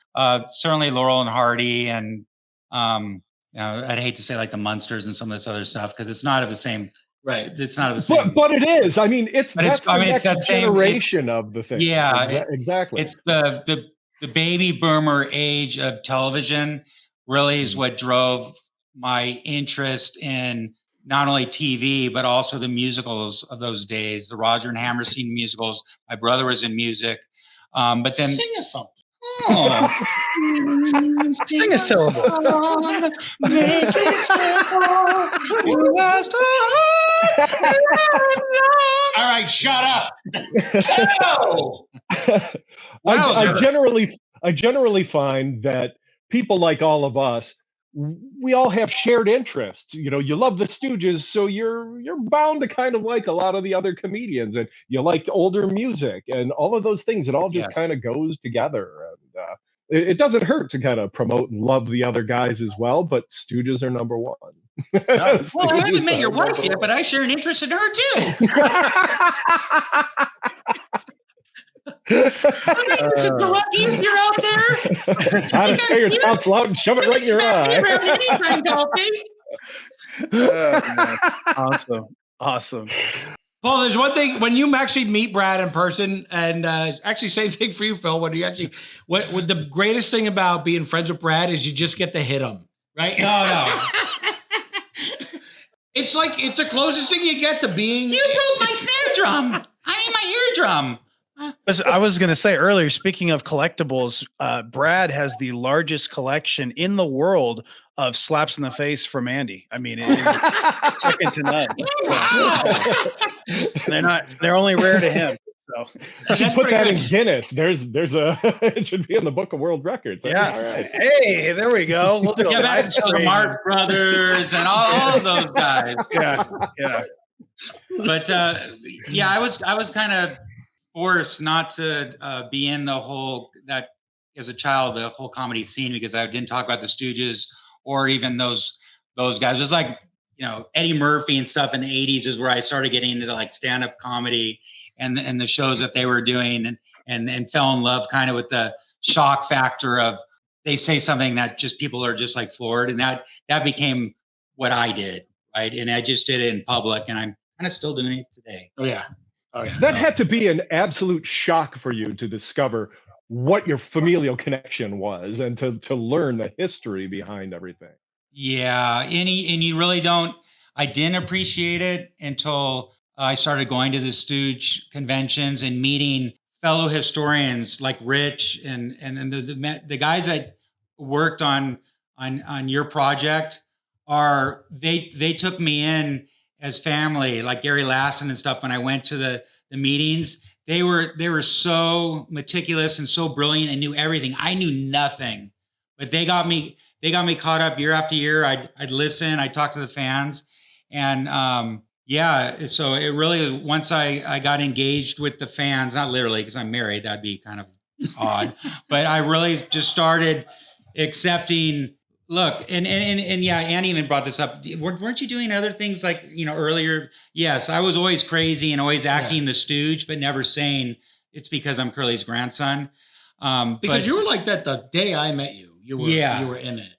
certainly Laurel and Hardy, and I'd hate to say like the Munsters and some of this other stuff because it's not of the same. Right, it's not of the same. But it is. I mean, it's that generation of the thing. Yeah, exactly. It's the baby boomer age of television really is what drove my interest in not only TV, but also the musicals of those days, the Roger and Hammerstein musicals. My brother was in music. But then sing us something. Oh. Sing a syllable. Make it simple. You lost all right, shut up. No. I generally find that people like all of us, we all have shared interests. You love the Stooges, so you're bound to kind of like a lot of the other comedians, and you like older music and all of those things. It all just kind of goes together, and it doesn't hurt to kind of promote and love the other guys as well. But Stooges are number one. Well, I haven't met your wife yet, but I share an interest in her too. Gierucki, you're out there. How to tear your tonsil out and shove it right in your eye. Awesome. Paul, there's one thing when you actually meet Brad in person, and actually same thing for you, Phil. When you actually, what the greatest thing about being friends with Brad is you just get to hit him, right? No. It's the closest thing you get to being. You broke my snare drum. My eardrum. I was going to say earlier, speaking of collectibles, Brad has the largest collection in the world of slaps in the face from Andy. I mean, it's second to none. So, they're only rare to him. So You should put that in Guinness. There's a it should be in the Book of World Records. Yeah. All right. Hey, there we go. We'll do the Marx Brothers and all of those guys. Yeah. But I was kind of forced not to be in the whole that as a child, the whole comedy scene, because I didn't talk about the Stooges or even those guys. It was like, Eddie Murphy and stuff in the 80s is where I started getting into like stand-up comedy and the shows that they were doing and fell in love kind of with the shock factor of they say something that just people are just like floored. And that became what I did. Right. And I just did it in public and I'm kind of still doing it today. Oh yeah. That had to be an absolute shock for you to discover what your familial connection was and to learn the history behind everything. Yeah. And you really don't, I didn't appreciate it until I started going to the Stooge conventions and meeting fellow historians like Rich and the guys that worked on your project they took me in as family, like Gary Lassen and stuff. When I went to the meetings, they were so meticulous and so brilliant and knew everything. I knew nothing, but they got me caught up year after year. I'd listen, I'd talk to the fans, and so it really, once I got engaged with the fans, not literally because I'm married, that'd be kind of odd, but I really just started accepting. Look, and Annie even brought this up. Weren't you doing other things like, earlier? Yes, I was always crazy and always acting the Stooge, but never saying it's because I'm Curly's grandson. Because you were like that the day I met you. You were in it,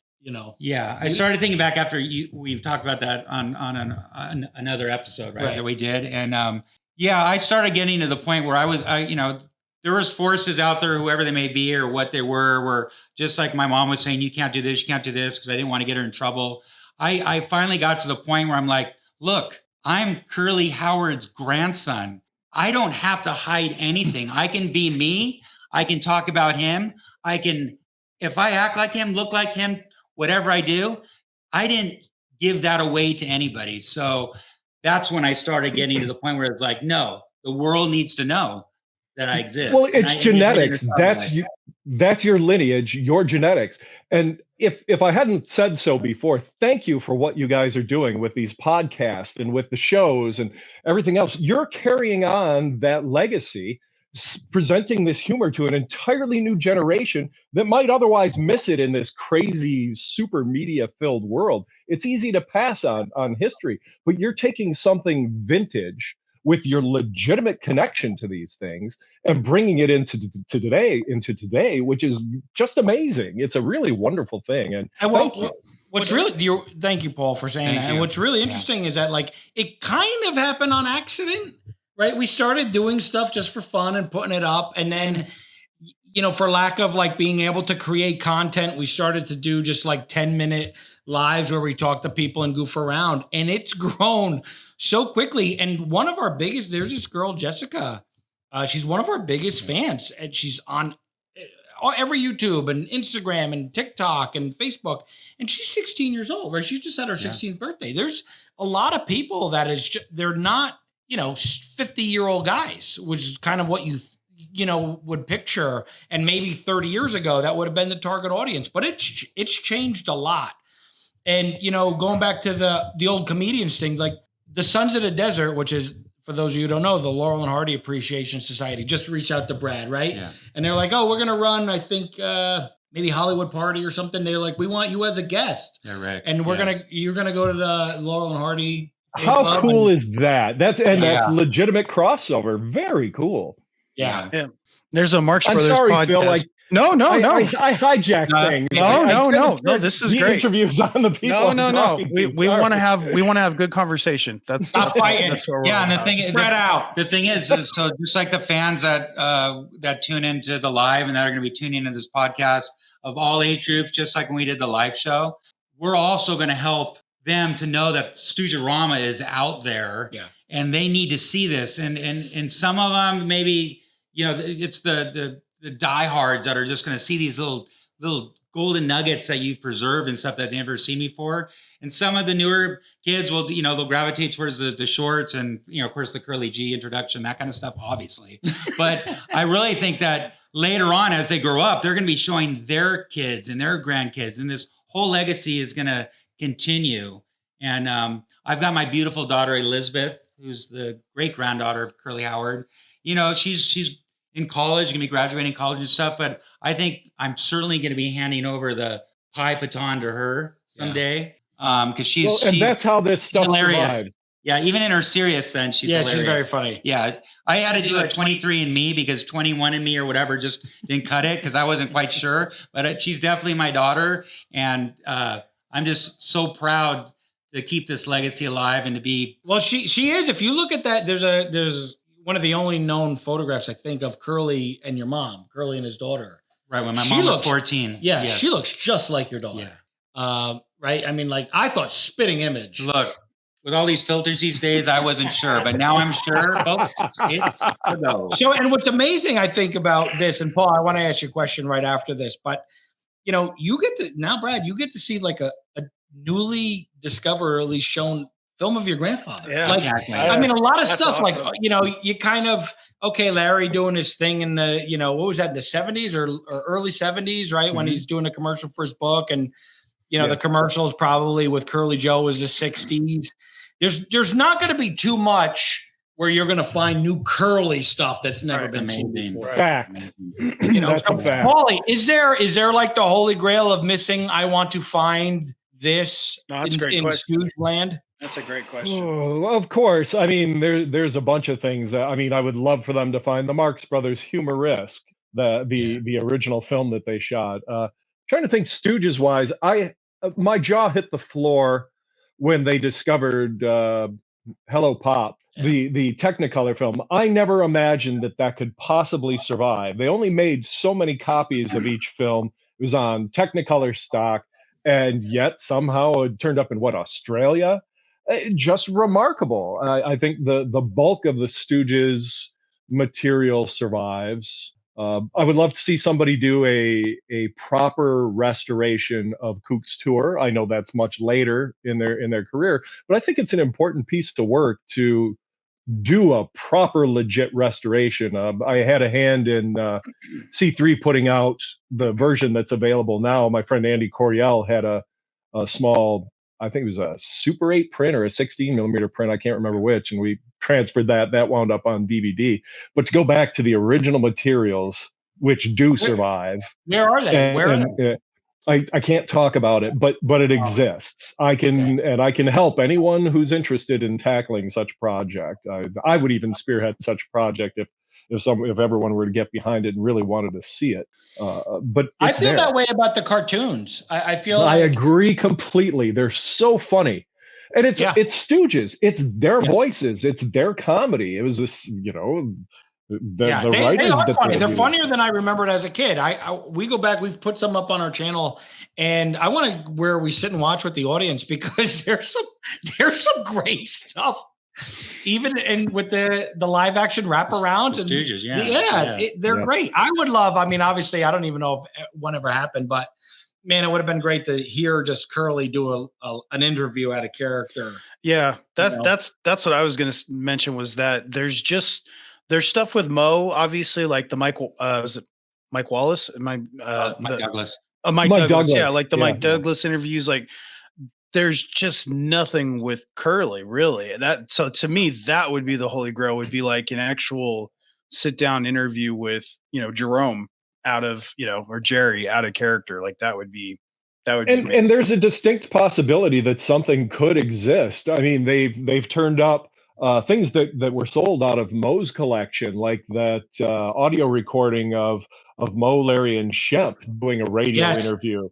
Yeah, I started thinking back after we've talked about that on another episode, right? That we did, and I started getting to the point where there was forces out there, whoever they may be or what they were just like my mom was saying, you can't do this, because I didn't want to get her in trouble. I finally got to the point where I'm like, look, I'm Curly Howard's grandson. I don't have to hide anything. I can be me. I can talk about him. If I act like him, look like him, whatever I do, I didn't give that away to anybody. So that's when I started getting to the point where it's like, no, the world needs to know that I exist. Well, it's genetics. That's your lineage, your genetics. And if I hadn't said so before, thank you for what you guys are doing with these podcasts and with the shows and everything else. You're carrying on that legacy, presenting this humor to an entirely new generation that might otherwise miss it in this crazy, super media-filled world. It's easy to pass on history, but you're taking something vintage with your legitimate connection to these things and bringing it into today, which is just amazing. It's a really wonderful thing. And thank you, Paul, for saying that. And what's really interesting is that it kind of happened on accident, right? We started doing stuff just for fun and putting it up. And then, for lack of being able to create content, we started to do just 10-minute lives where we talk to people and goof around. And it's grown so quickly. And one of our biggest, there's this girl, Jessica. She's one of our biggest fans. And she's on every YouTube and Instagram and TikTok and Facebook. And she's 16 years old, right? She just had her 16th birthday. There's a lot of people that they're not, 50-year-old guys, which is kind of what you would picture. And maybe 30 years ago, that would have been the target audience. But it's changed a lot. And, going back to the old comedians things, like the Sons of the Desert, which is, for those of you who don't know, the Laurel and Hardy Appreciation Society, just reached out to Brad, right? Yeah. And they're like, oh, we're going to run, I think, maybe Hollywood Party or something. They're like, we want you as a guest. Yeah, right. And you're going to go to the Laurel and Hardy. How cool is that? That's legitimate crossover. Very cool. Yeah. There's a Marx Brothers sorry, podcast. Phil, No. I hijacked things. No. This is great. Interviews on the people. No. We want to have good conversation. That's fighting. That's what we're and the about. thing spread out. The thing is so just like the fans that tune into the live and that are going to be tuning into this podcast of all age groups, just like when we did the live show, we're also going to help them to know that Stooge-o-rama is out there, and they need to see this. And some of them maybe it's the diehards that are just going to see these little golden nuggets that you've preserved and stuff that they've never seen before. And some of the newer kids will, they'll gravitate towards the shorts and, of course, the Curly G introduction, that kind of stuff, obviously. But I really think that later on, as they grow up, they're going to be showing their kids and their grandkids, and this whole legacy is going to continue. And I've got my beautiful daughter, Elizabeth, who's the great granddaughter of Curly Howard. She's in college, going to be graduating college and stuff, but I think I'm certainly going to be handing over the pie baton to her someday. Because and that's how this stuff hilarious. Survives. Yeah, even in her serious sense, she's hilarious. She's very funny. Yeah, I had to do a 23andMe because 21andMe or whatever just didn't cut it because I wasn't quite sure. But she's definitely my daughter, and I'm just so proud to keep this legacy alive and to be. Well, she is. If you look at that, there's one of the only known photographs, I think, of Curly and your mom, Curly and his daughter. Right, when my mom was 14. Yeah, yes. She looks just like your daughter. Yeah. Right? I mean, I thought spitting image. Look, with all these filters these days, I wasn't sure, but now I'm sure, folks. It's a go. So, and what's amazing, I think, about this, and Paul, I want to ask you a question right after this, but, you get to, now, Brad, you get to see like a newly discovered, or at least shown film of your grandfather. Yeah. I mean, a lot of stuff awesome. you kind of, okay, Larry doing his thing in the, what was that, in the 70s or early 70s, right? Mm-hmm. When he's doing a commercial for his book, and, the commercials probably with Curly Joe was the 60s. There's not going to be too much where you're going to find new Curly stuff that's never been seen before. Fact. That's a fact. Paulie, is there like the holy grail of missing? I want to find this in Stooge land. That's a great question. Oh, of course. I mean, there's a bunch of things. I would love for them to find the Marx Brothers Humor-esque, the original film that they shot. Trying to think Stooges wise, my jaw hit the floor when they discovered Hello Pop, the Technicolor film. I never imagined that could possibly survive. They only made so many copies of each film. It was on Technicolor stock, and yet somehow it turned up in Australia? Just remarkable. I think the bulk of the Stooges material survives. I would love to see somebody do a proper restoration of Kook's tour. I know that's much later in their career, but I think it's an important piece of work to do a proper, legit restoration. I had a hand in C3 putting out the version that's available now. My friend Andy Coriel had a small, I think it was a Super 8 print or a 16 millimeter print. I can't remember which. And we transferred that. That wound up on DVD. But to go back to the original materials, which do survive. Where are they? I can't talk about it, but it exists. I can help anyone who's interested in tackling such a project. I would even spearhead such a project if everyone were to get behind it and really wanted to see it. But I feel that way about the cartoons. I agree completely. They're so funny, and it's Stooges. It's their voices. It's their comedy. It was this, they are funny. They're funnier than I remembered as a kid. We go back. We've put some up on our channel, and I want to where we sit and watch with the audience because there's some great stuff. Even with the live action wraparound, Stooges, they're great. I would love. I mean, obviously, I don't even know if one ever happened, but man, it would have been great to hear just Curly do an interview at a character. Yeah, that's what I was going to mention was that there's stuff with Mo, obviously, like the Mike was it Mike Wallace? Mike Douglas. Mike Douglas. Yeah, like the Mike Douglas interviews, like. There's just nothing with Curly, really. So to me, that would be the holy grail. Would be like an actual sit down interview with Jerome out of or Jerry out of character. Like that would be amazing. And there's a distinct possibility that something could exist. I mean, they've turned up things that were sold out of Mo's collection, like that audio recording of Mo, Larry, and Shemp doing a radio interview.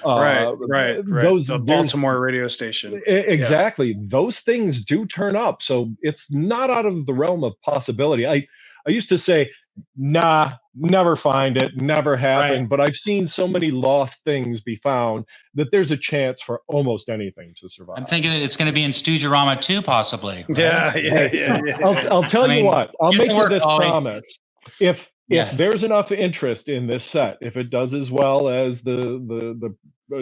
Right. The Baltimore radio station. Exactly. Yeah. Those things do turn up. So it's not out of the realm of possibility. I used to say, nah, never find it, never happened. Right. But I've seen so many lost things be found that there's a chance for almost anything to survive. I'm thinking it's going to be in Stooge-o-rama too, possibly. Right? Yeah. I'll tell you what. I'll make you this promise. If If there's enough interest in this set, if it does as well as the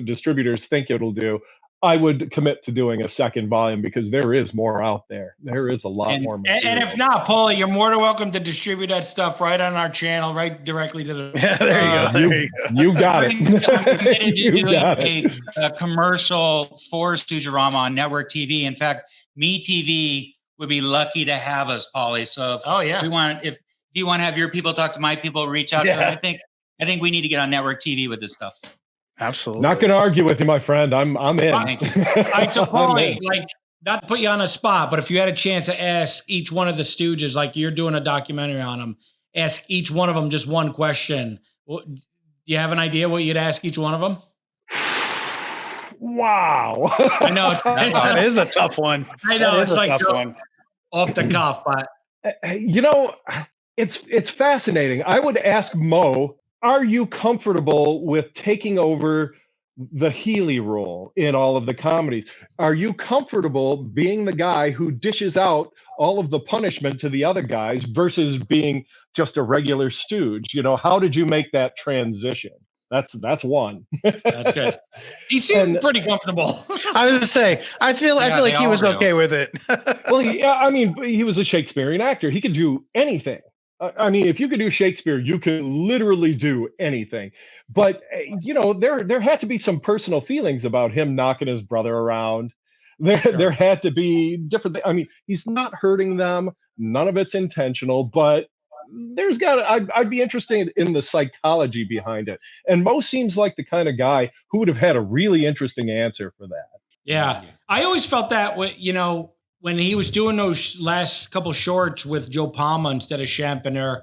distributors think it'll do, I would commit to doing a second volume because there is more out there. There is a lot more material. And if not, Paulie, you're more than welcome to distribute that stuff right on our channel, right directly to the. Yeah, there you go. You got it. I'm committed to doing a commercial for Stooge-o-rama on network TV. In fact, MeTV would be lucky to have us, Paulie. So if you want to have your people talk to my people, reach out to them. I think we need to get on network TV with this stuff. Absolutely. Not going to argue with you, my friend. I'm in. Thank you. All right, so Paulie, like, not to put you on a spot, but if you had a chance to ask each one of the Stooges, like you're doing a documentary on them, ask each one of them just one question. Do you have an idea what you'd ask each one of them? Wow. I know. That is a tough one. I know. It's like tough one. Off the cuff, but. It's fascinating. I would ask Mo, are you comfortable with taking over the Healy role in all of the comedies? Are you comfortable being the guy who dishes out all of the punishment to the other guys versus being just a regular stooge? How did you make that transition? That's one. That's good. He seemed pretty comfortable. I was going to say, I feel like he was okay with it. Well, he was a Shakespearean actor. He could do anything. I mean, if you could do Shakespeare, you could literally do anything. But, there had to be some personal feelings about him knocking his brother around. There had to be different things. I mean, he's not hurting them. None of it's intentional, but I'd be interested in the psychology behind it. And Mo seems like the kind of guy who would have had a really interesting answer for that. Yeah. I always felt that, when he was doing those last couple shorts with Joe Palma instead of Shemp, and him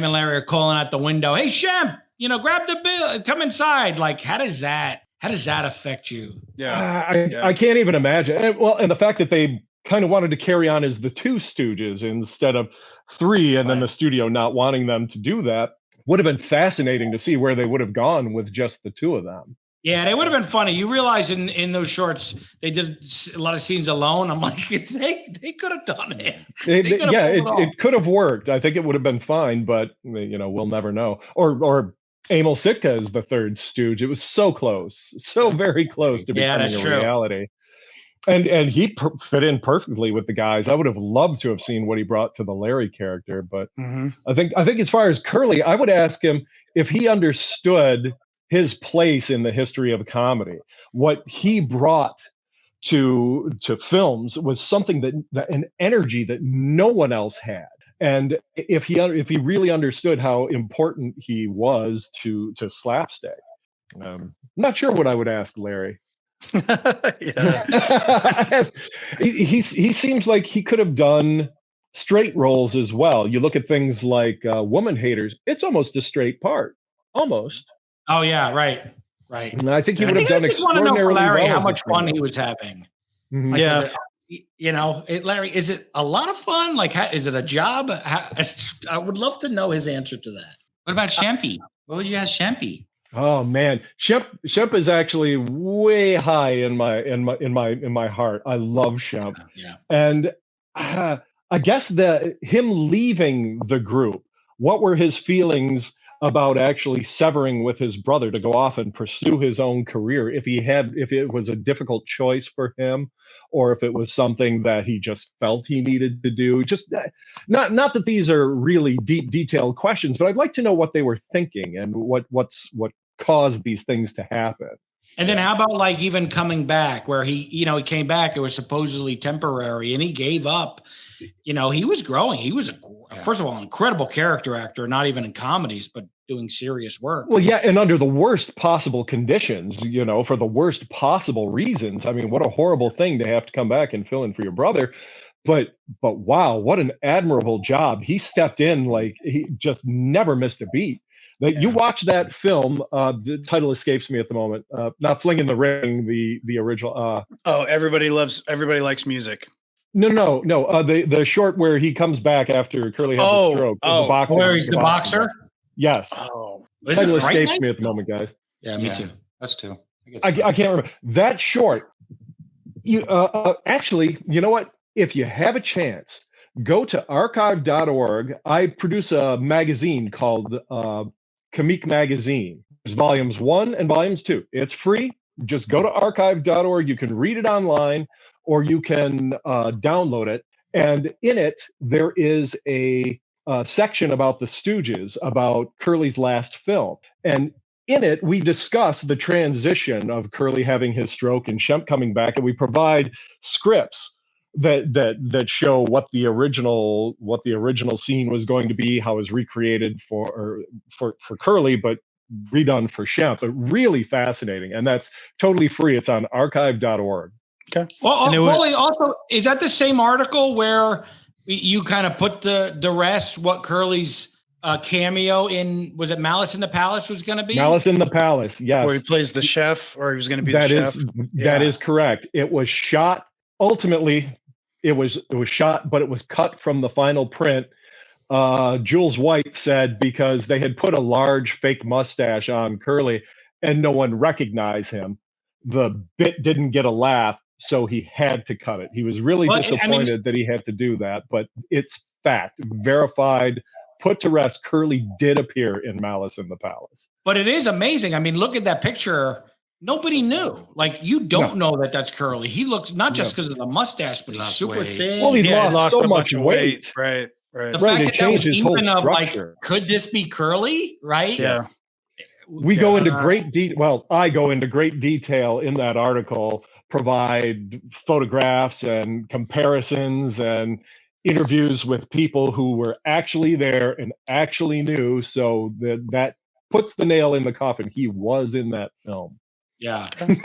and Larry are calling out the window, "Hey Shemp, grab the bill, come inside." Like, how does that affect you? Yeah, I can't even imagine. And the fact that they kind of wanted to carry on as the two Stooges instead of three, and then the studio not wanting them to do that would have been fascinating to see where they would have gone with just the two of them. Yeah, they would have been funny. You realize in those shorts, they did a lot of scenes alone. I'm like, they could have done it. It could have worked. I think it would have been fine, but we'll never know. Or Emil Sitka is the third Stooge. It was so close, so very close to becoming a reality. And he fit in perfectly with the guys. I would have loved to have seen what he brought to the Larry character, but I think as far as Curly, I would ask him if he understood his place in the history of comedy. What he brought to films was something that an energy that no one else had. And if he really understood how important he was to slapstick, I'm not sure what I would ask Larry. he seems like he could have done straight roles as well. You look at things like Woman Haters, it's almost a straight part, almost. Oh yeah, right. And I think he would have done extraordinarily Larry, well. How much fun he was having? Mm-hmm. Like, Larry, is it a lot of fun? Like, is it a job? I would love to know his answer to that. What about Shempy? What would you ask Shempy? Oh man, Shemp is actually way high in my heart. I love Shemp. Yeah. And I guess him leaving the group, what were his feelings about actually severing with his brother to go off and pursue his own career? If it was a difficult choice for him, or if it was something that he just felt he needed to do. Just not that these are really deep, detailed questions, but I'd like to know what they were thinking and what caused these things to happen. And then how about like even coming back where he came back, it was supposedly temporary and he gave up. He was growing. He was first of all, an incredible character actor, not even in comedies, but doing serious work. Well, yeah. And under the worst possible conditions, for the worst possible reasons. I mean, what a horrible thing to have to come back and fill in for your brother. But wow, what an admirable job. He stepped in like he just never missed a beat. You watch that film, the title escapes me at the moment, not Fling in the Ring, the original. Everybody Likes Music. No. The short where he comes back after Curly has a stroke. Where he's the boxer? Yes. Oh. The title escapes me at the moment, guys. Yeah, me too. Us too. I can't remember. That short, you actually, you know what? If you have a chance, go to archive.org. I produce a magazine called Comique Magazine. There's volumes 1 and volumes 2. It's free. Just go to archive.org. You can read it online, or you can download it. And in it, there is a section about the Stooges, about Curly's last film. And in it, we discuss the transition of Curly having his stroke and Shemp coming back, and we provide scripts that show what the original scene was going to be, how it was recreated for Curly, but redone for Shemp. But really fascinating, and that's totally free. It's on archive.org. Okay. Well, also, is that the same article where you kind of put the rest what Curly's cameo in, was it Malice in the Palace was going to be? Malice in the Palace, yes. Where he plays the chef, or he was going to be the chef. That is correct. It was shot, ultimately, it was shot, but it was cut from the final print. Jules White said because they had put a large fake mustache on Curly and no one recognized him, the bit didn't get a laugh, so he had to cut it. He was really disappointed that he had to do that, but it's fact, verified, put to rest. Curly did appear in Malice in the Palace. But it is amazing. I mean, look at that picture. Nobody knew. Like, you don't know that that's Curly. He looks, not just because of the mustache, but he's super thin. Well, he lost so much weight. Right. The fact that changed his whole structure. Could this be Curly? Right? Yeah. We go into great detail. Well, I go into great detail in that article, provide photographs and comparisons and interviews with people who were actually there and actually knew. So that puts the nail in the coffin. He was in that film. Yeah. And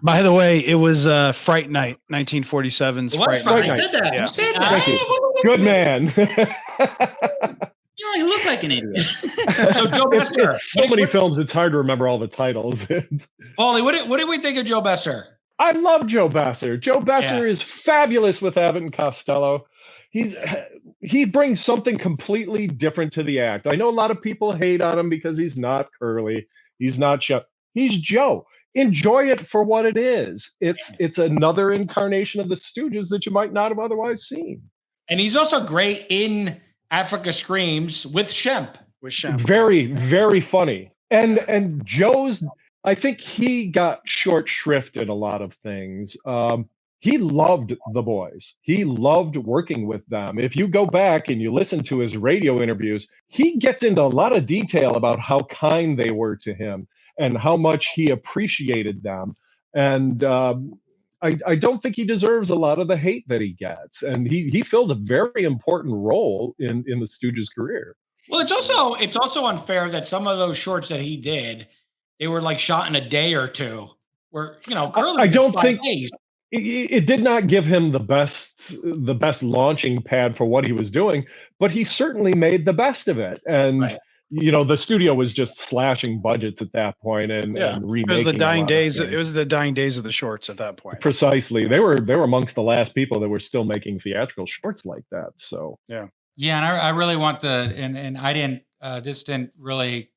by the way, it was Fright Night, 1947's Fright Night. I said that. Yeah. You said that. Thank you. Good man. You only look like an idiot. So Joe Besser. So many films, it's hard to remember all the titles. Paulie, what did we think of Joe Besser? I love Joe Besser. Joe Besser is fabulous with Abbott and Costello. He brings something completely different to the act. I know a lot of people hate on him because he's not Curly. He's not Shemp. He's Joe. Enjoy it for what it is. It's another incarnation of the Stooges that you might not have otherwise seen. And he's also great in Africa Screams with Shemp. Very, very funny. And Joe's, I think he got short shrift in a lot of things. He loved the boys. He loved working with them. If you go back and you listen to his radio interviews, he gets into a lot of detail about how kind they were to him and how much he appreciated them. And I don't think he deserves a lot of the hate that he gets. And he filled a very important role in the Stooges' career. Well, it's also unfair that some of those shorts that he did, they were like shot in a day or two. Where, Curly, I don't think it did not give him the best launching pad for what he was doing, but he certainly made the best of it. And the studio was just slashing budgets at that point and remaking. It was the dying days. It was the dying days of the shorts at that point. Precisely. They were amongst the last people that were still making theatrical shorts like that. So yeah, and I really want and I didn't. This didn't really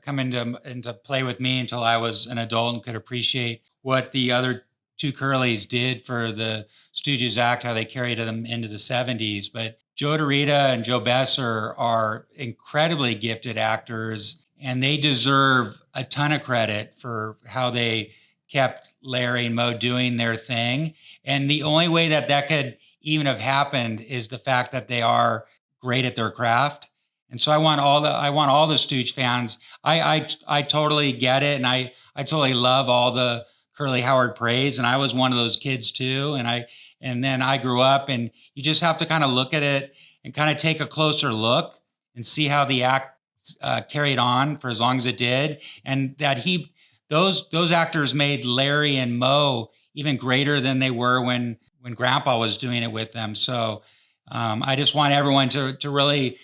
come into play with me until I was an adult and could appreciate what the other two Curlys did for the Stooges act, how they carried them into the 70s. But Joe DeRita and Joe Besser are incredibly gifted actors, and they deserve a ton of credit for how they kept Larry and Moe doing their thing. And the only way that could even have happened is the fact that they are great at their craft. And so I want all the Stooge fans. I totally get it, and I totally love all the Curly Howard praise, and I was one of those kids too. And then I grew up, and you just have to kind of look at it and kind of take a closer look and see how the act carried on for as long as it did, and that those actors made Larry and Moe even greater than they were when Grandpa was doing it with them. So I just want everyone to really,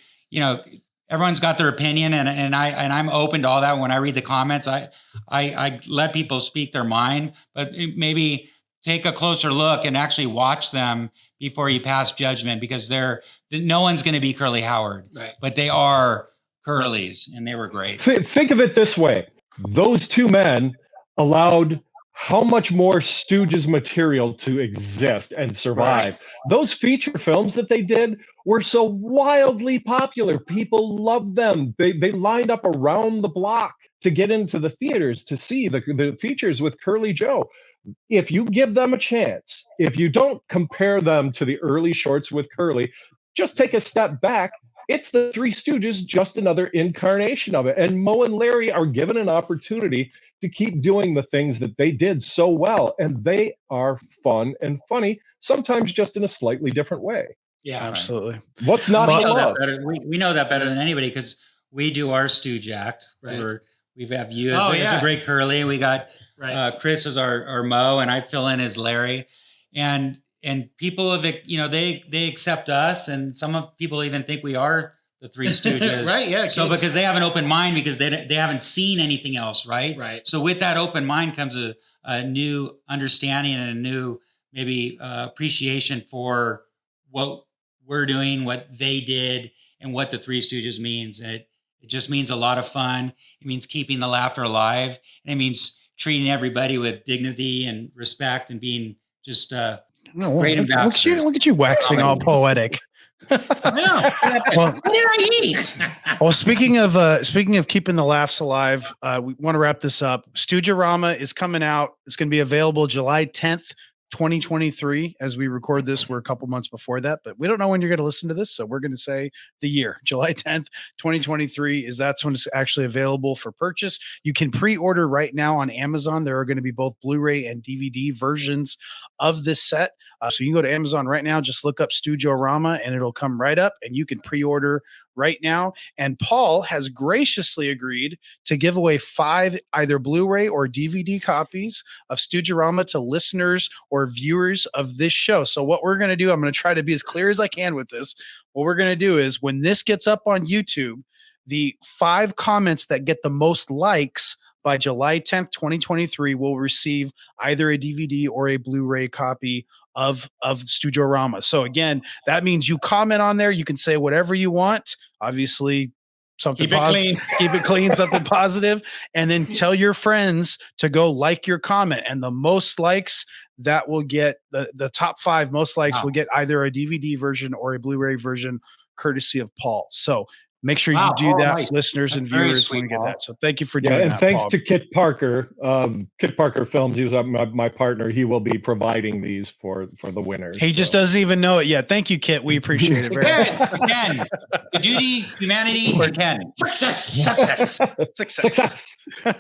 everyone's got their opinion, and I'm open to all that. When I read the comments, I let people speak their mind, but maybe take a closer look and actually watch them before you pass judgment, because no one's going to be Curly Howard, right? But they are Curlys, and they were great. Think of it this way: those two men allowed how much more Stooges material to exist and survive. Right. Those feature films that they did were so wildly popular. People loved them. They lined up around the block to get into the theaters to see the features with Curly Joe. If you give them a chance, if you don't compare them to the early shorts with Curly, just take a step back. It's the Three Stooges, just another incarnation of it. And Moe and Larry are given an opportunity to keep doing the things that they did so well. And they are fun and funny, sometimes just in a slightly different way. Yeah, absolutely. What's not we know that better. We know that better than anybody because we do our Stooge act. Right. We have you as a great Curly, and we got Chris as our Moe, and I fill in as Larry. And people have, they accept us, and some people even think we are the Three Stooges. Right, yeah. So because they have an open mind because they haven't seen anything else, right? Right. So with that open mind comes a new understanding and a new maybe appreciation for what we're doing, what they did, and what the Three Stooges means. And it just means a lot of fun. It means keeping the laughter alive. And it means treating everybody with dignity and respect and being just great ambassadors. Look at you waxing all poetic. Well, what did I eat? Well, speaking of keeping the laughs alive, we want to wrap this up. Stooge-o-rama is coming out. It's going to be available July 10th. 2023. As we record this, we're a couple months before that, but we don't know when you're going to listen to this, so we're going to say the year, July 10th, 2023 that's when it's actually available for purchase. You can pre-order right now on Amazon. There are going to be both Blu-ray and DVD versions of this set. So you can go to Amazon right now, just look up Stooge-o-rama and it'll come right up and you can pre-order right now. And Paul has graciously agreed to give away 5 either Blu-ray or DVD copies of Stooge-o-rama to listeners or viewers of this show. So what we're going to do, I'm going to try to be as clear as I can with this. What we're going to do is when this gets up on YouTube, the 5 comments that get the most likes by July 10th, 2023 will receive either a DVD or a Blu-ray copy of Stooge-o-rama. So again, that means you comment on there. You can say whatever you want. Obviously, something positive. Keep it clean, something positive, and then tell your friends to go like your comment. And the most likes that will get the top 5 most likes will get either a DVD version or a Blu-ray version, courtesy of Paul. So make sure you do that, listeners and viewers, when you get that. So thank you for doing that. And thanks Paul. to Kit Parker. Kit Parker Films, he's my partner. He will be providing these for the winners. He just doesn't even know it yet. Thank you, Kit. We appreciate it very much. Again, the duty, humanity, again. Success. All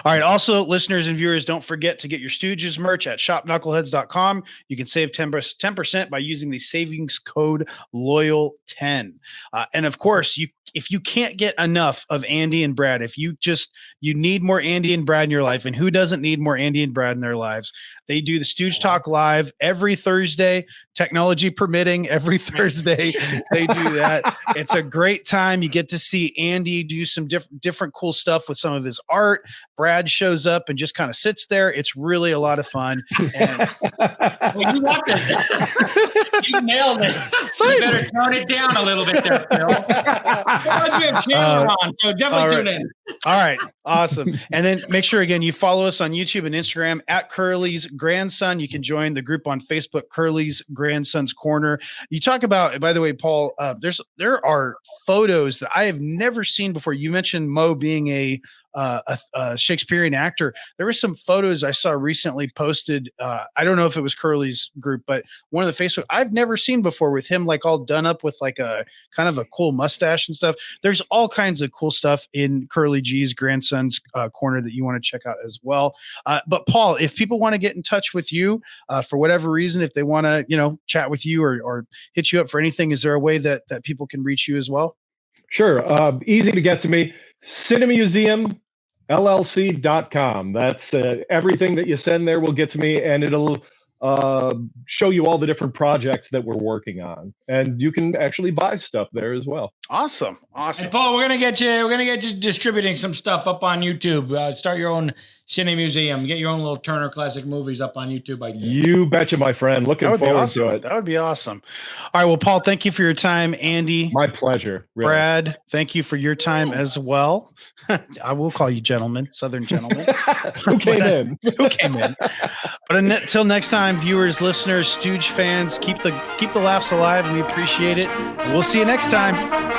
right. Also, listeners and viewers, don't forget to get your Stooges merch at shopknuckleheads.com. You can save 10% by using the savings code LOYAL10. And of course, if you can't get enough of Andy and Brad, if you need more Andy and Brad in your life, and who doesn't need more Andy and Brad in their lives? They do the Stooge Talk Live every Thursday, technology permitting. Every Thursday they do that. It's a great time. You get to see Andy do some different cool stuff with some of his art. Brad shows up and just kind of sits there. It's really a lot of fun. And you walked it. You nailed it. You better tone it down a little bit there, Phil. We have Chandler on, so definitely tune in. All right. Awesome. And then make sure, again, you follow us on YouTube and Instagram at Curly's Grandson. You can join the group on Facebook, Curly's Grandson's Corner. You talk about, by the way, Paul, there are photos that I have never seen before. You mentioned Moe being a Shakespearean actor. There were some photos I saw recently posted. I don't know if it was Curly's group, but one of the Facebook I've never seen before with him like all done up with like a kind of a cool mustache and stuff. There's all kinds of cool stuff in Curly G's Grandson's Corner that you want to check out as well. But Paul, if people want to get in touch with you for whatever reason, if they want to, chat with you or hit you up for anything, is there a way that people can reach you as well? Sure. Easy to get to me. Cinemasium LLC.com. That's everything that you send there will get to me, and it'll show you all the different projects that we're working on, and you can actually buy stuff there as well. Awesome. And Paul, we're gonna get you distributing some stuff up on YouTube. Start your own Cinemuseum. Get your own little Turner Classic Movies up on YouTube. You betcha, my friend. Looking forward to it. That would be awesome. All right. Well, Paul, thank you for your time. Andy. My pleasure. Really. Brad, thank you for your time as well. I will call you gentlemen, Southern gentlemen. Who came in? Who came in? But until next time, viewers, listeners, Stooge fans, keep the laughs alive. We appreciate it. We'll see you next time.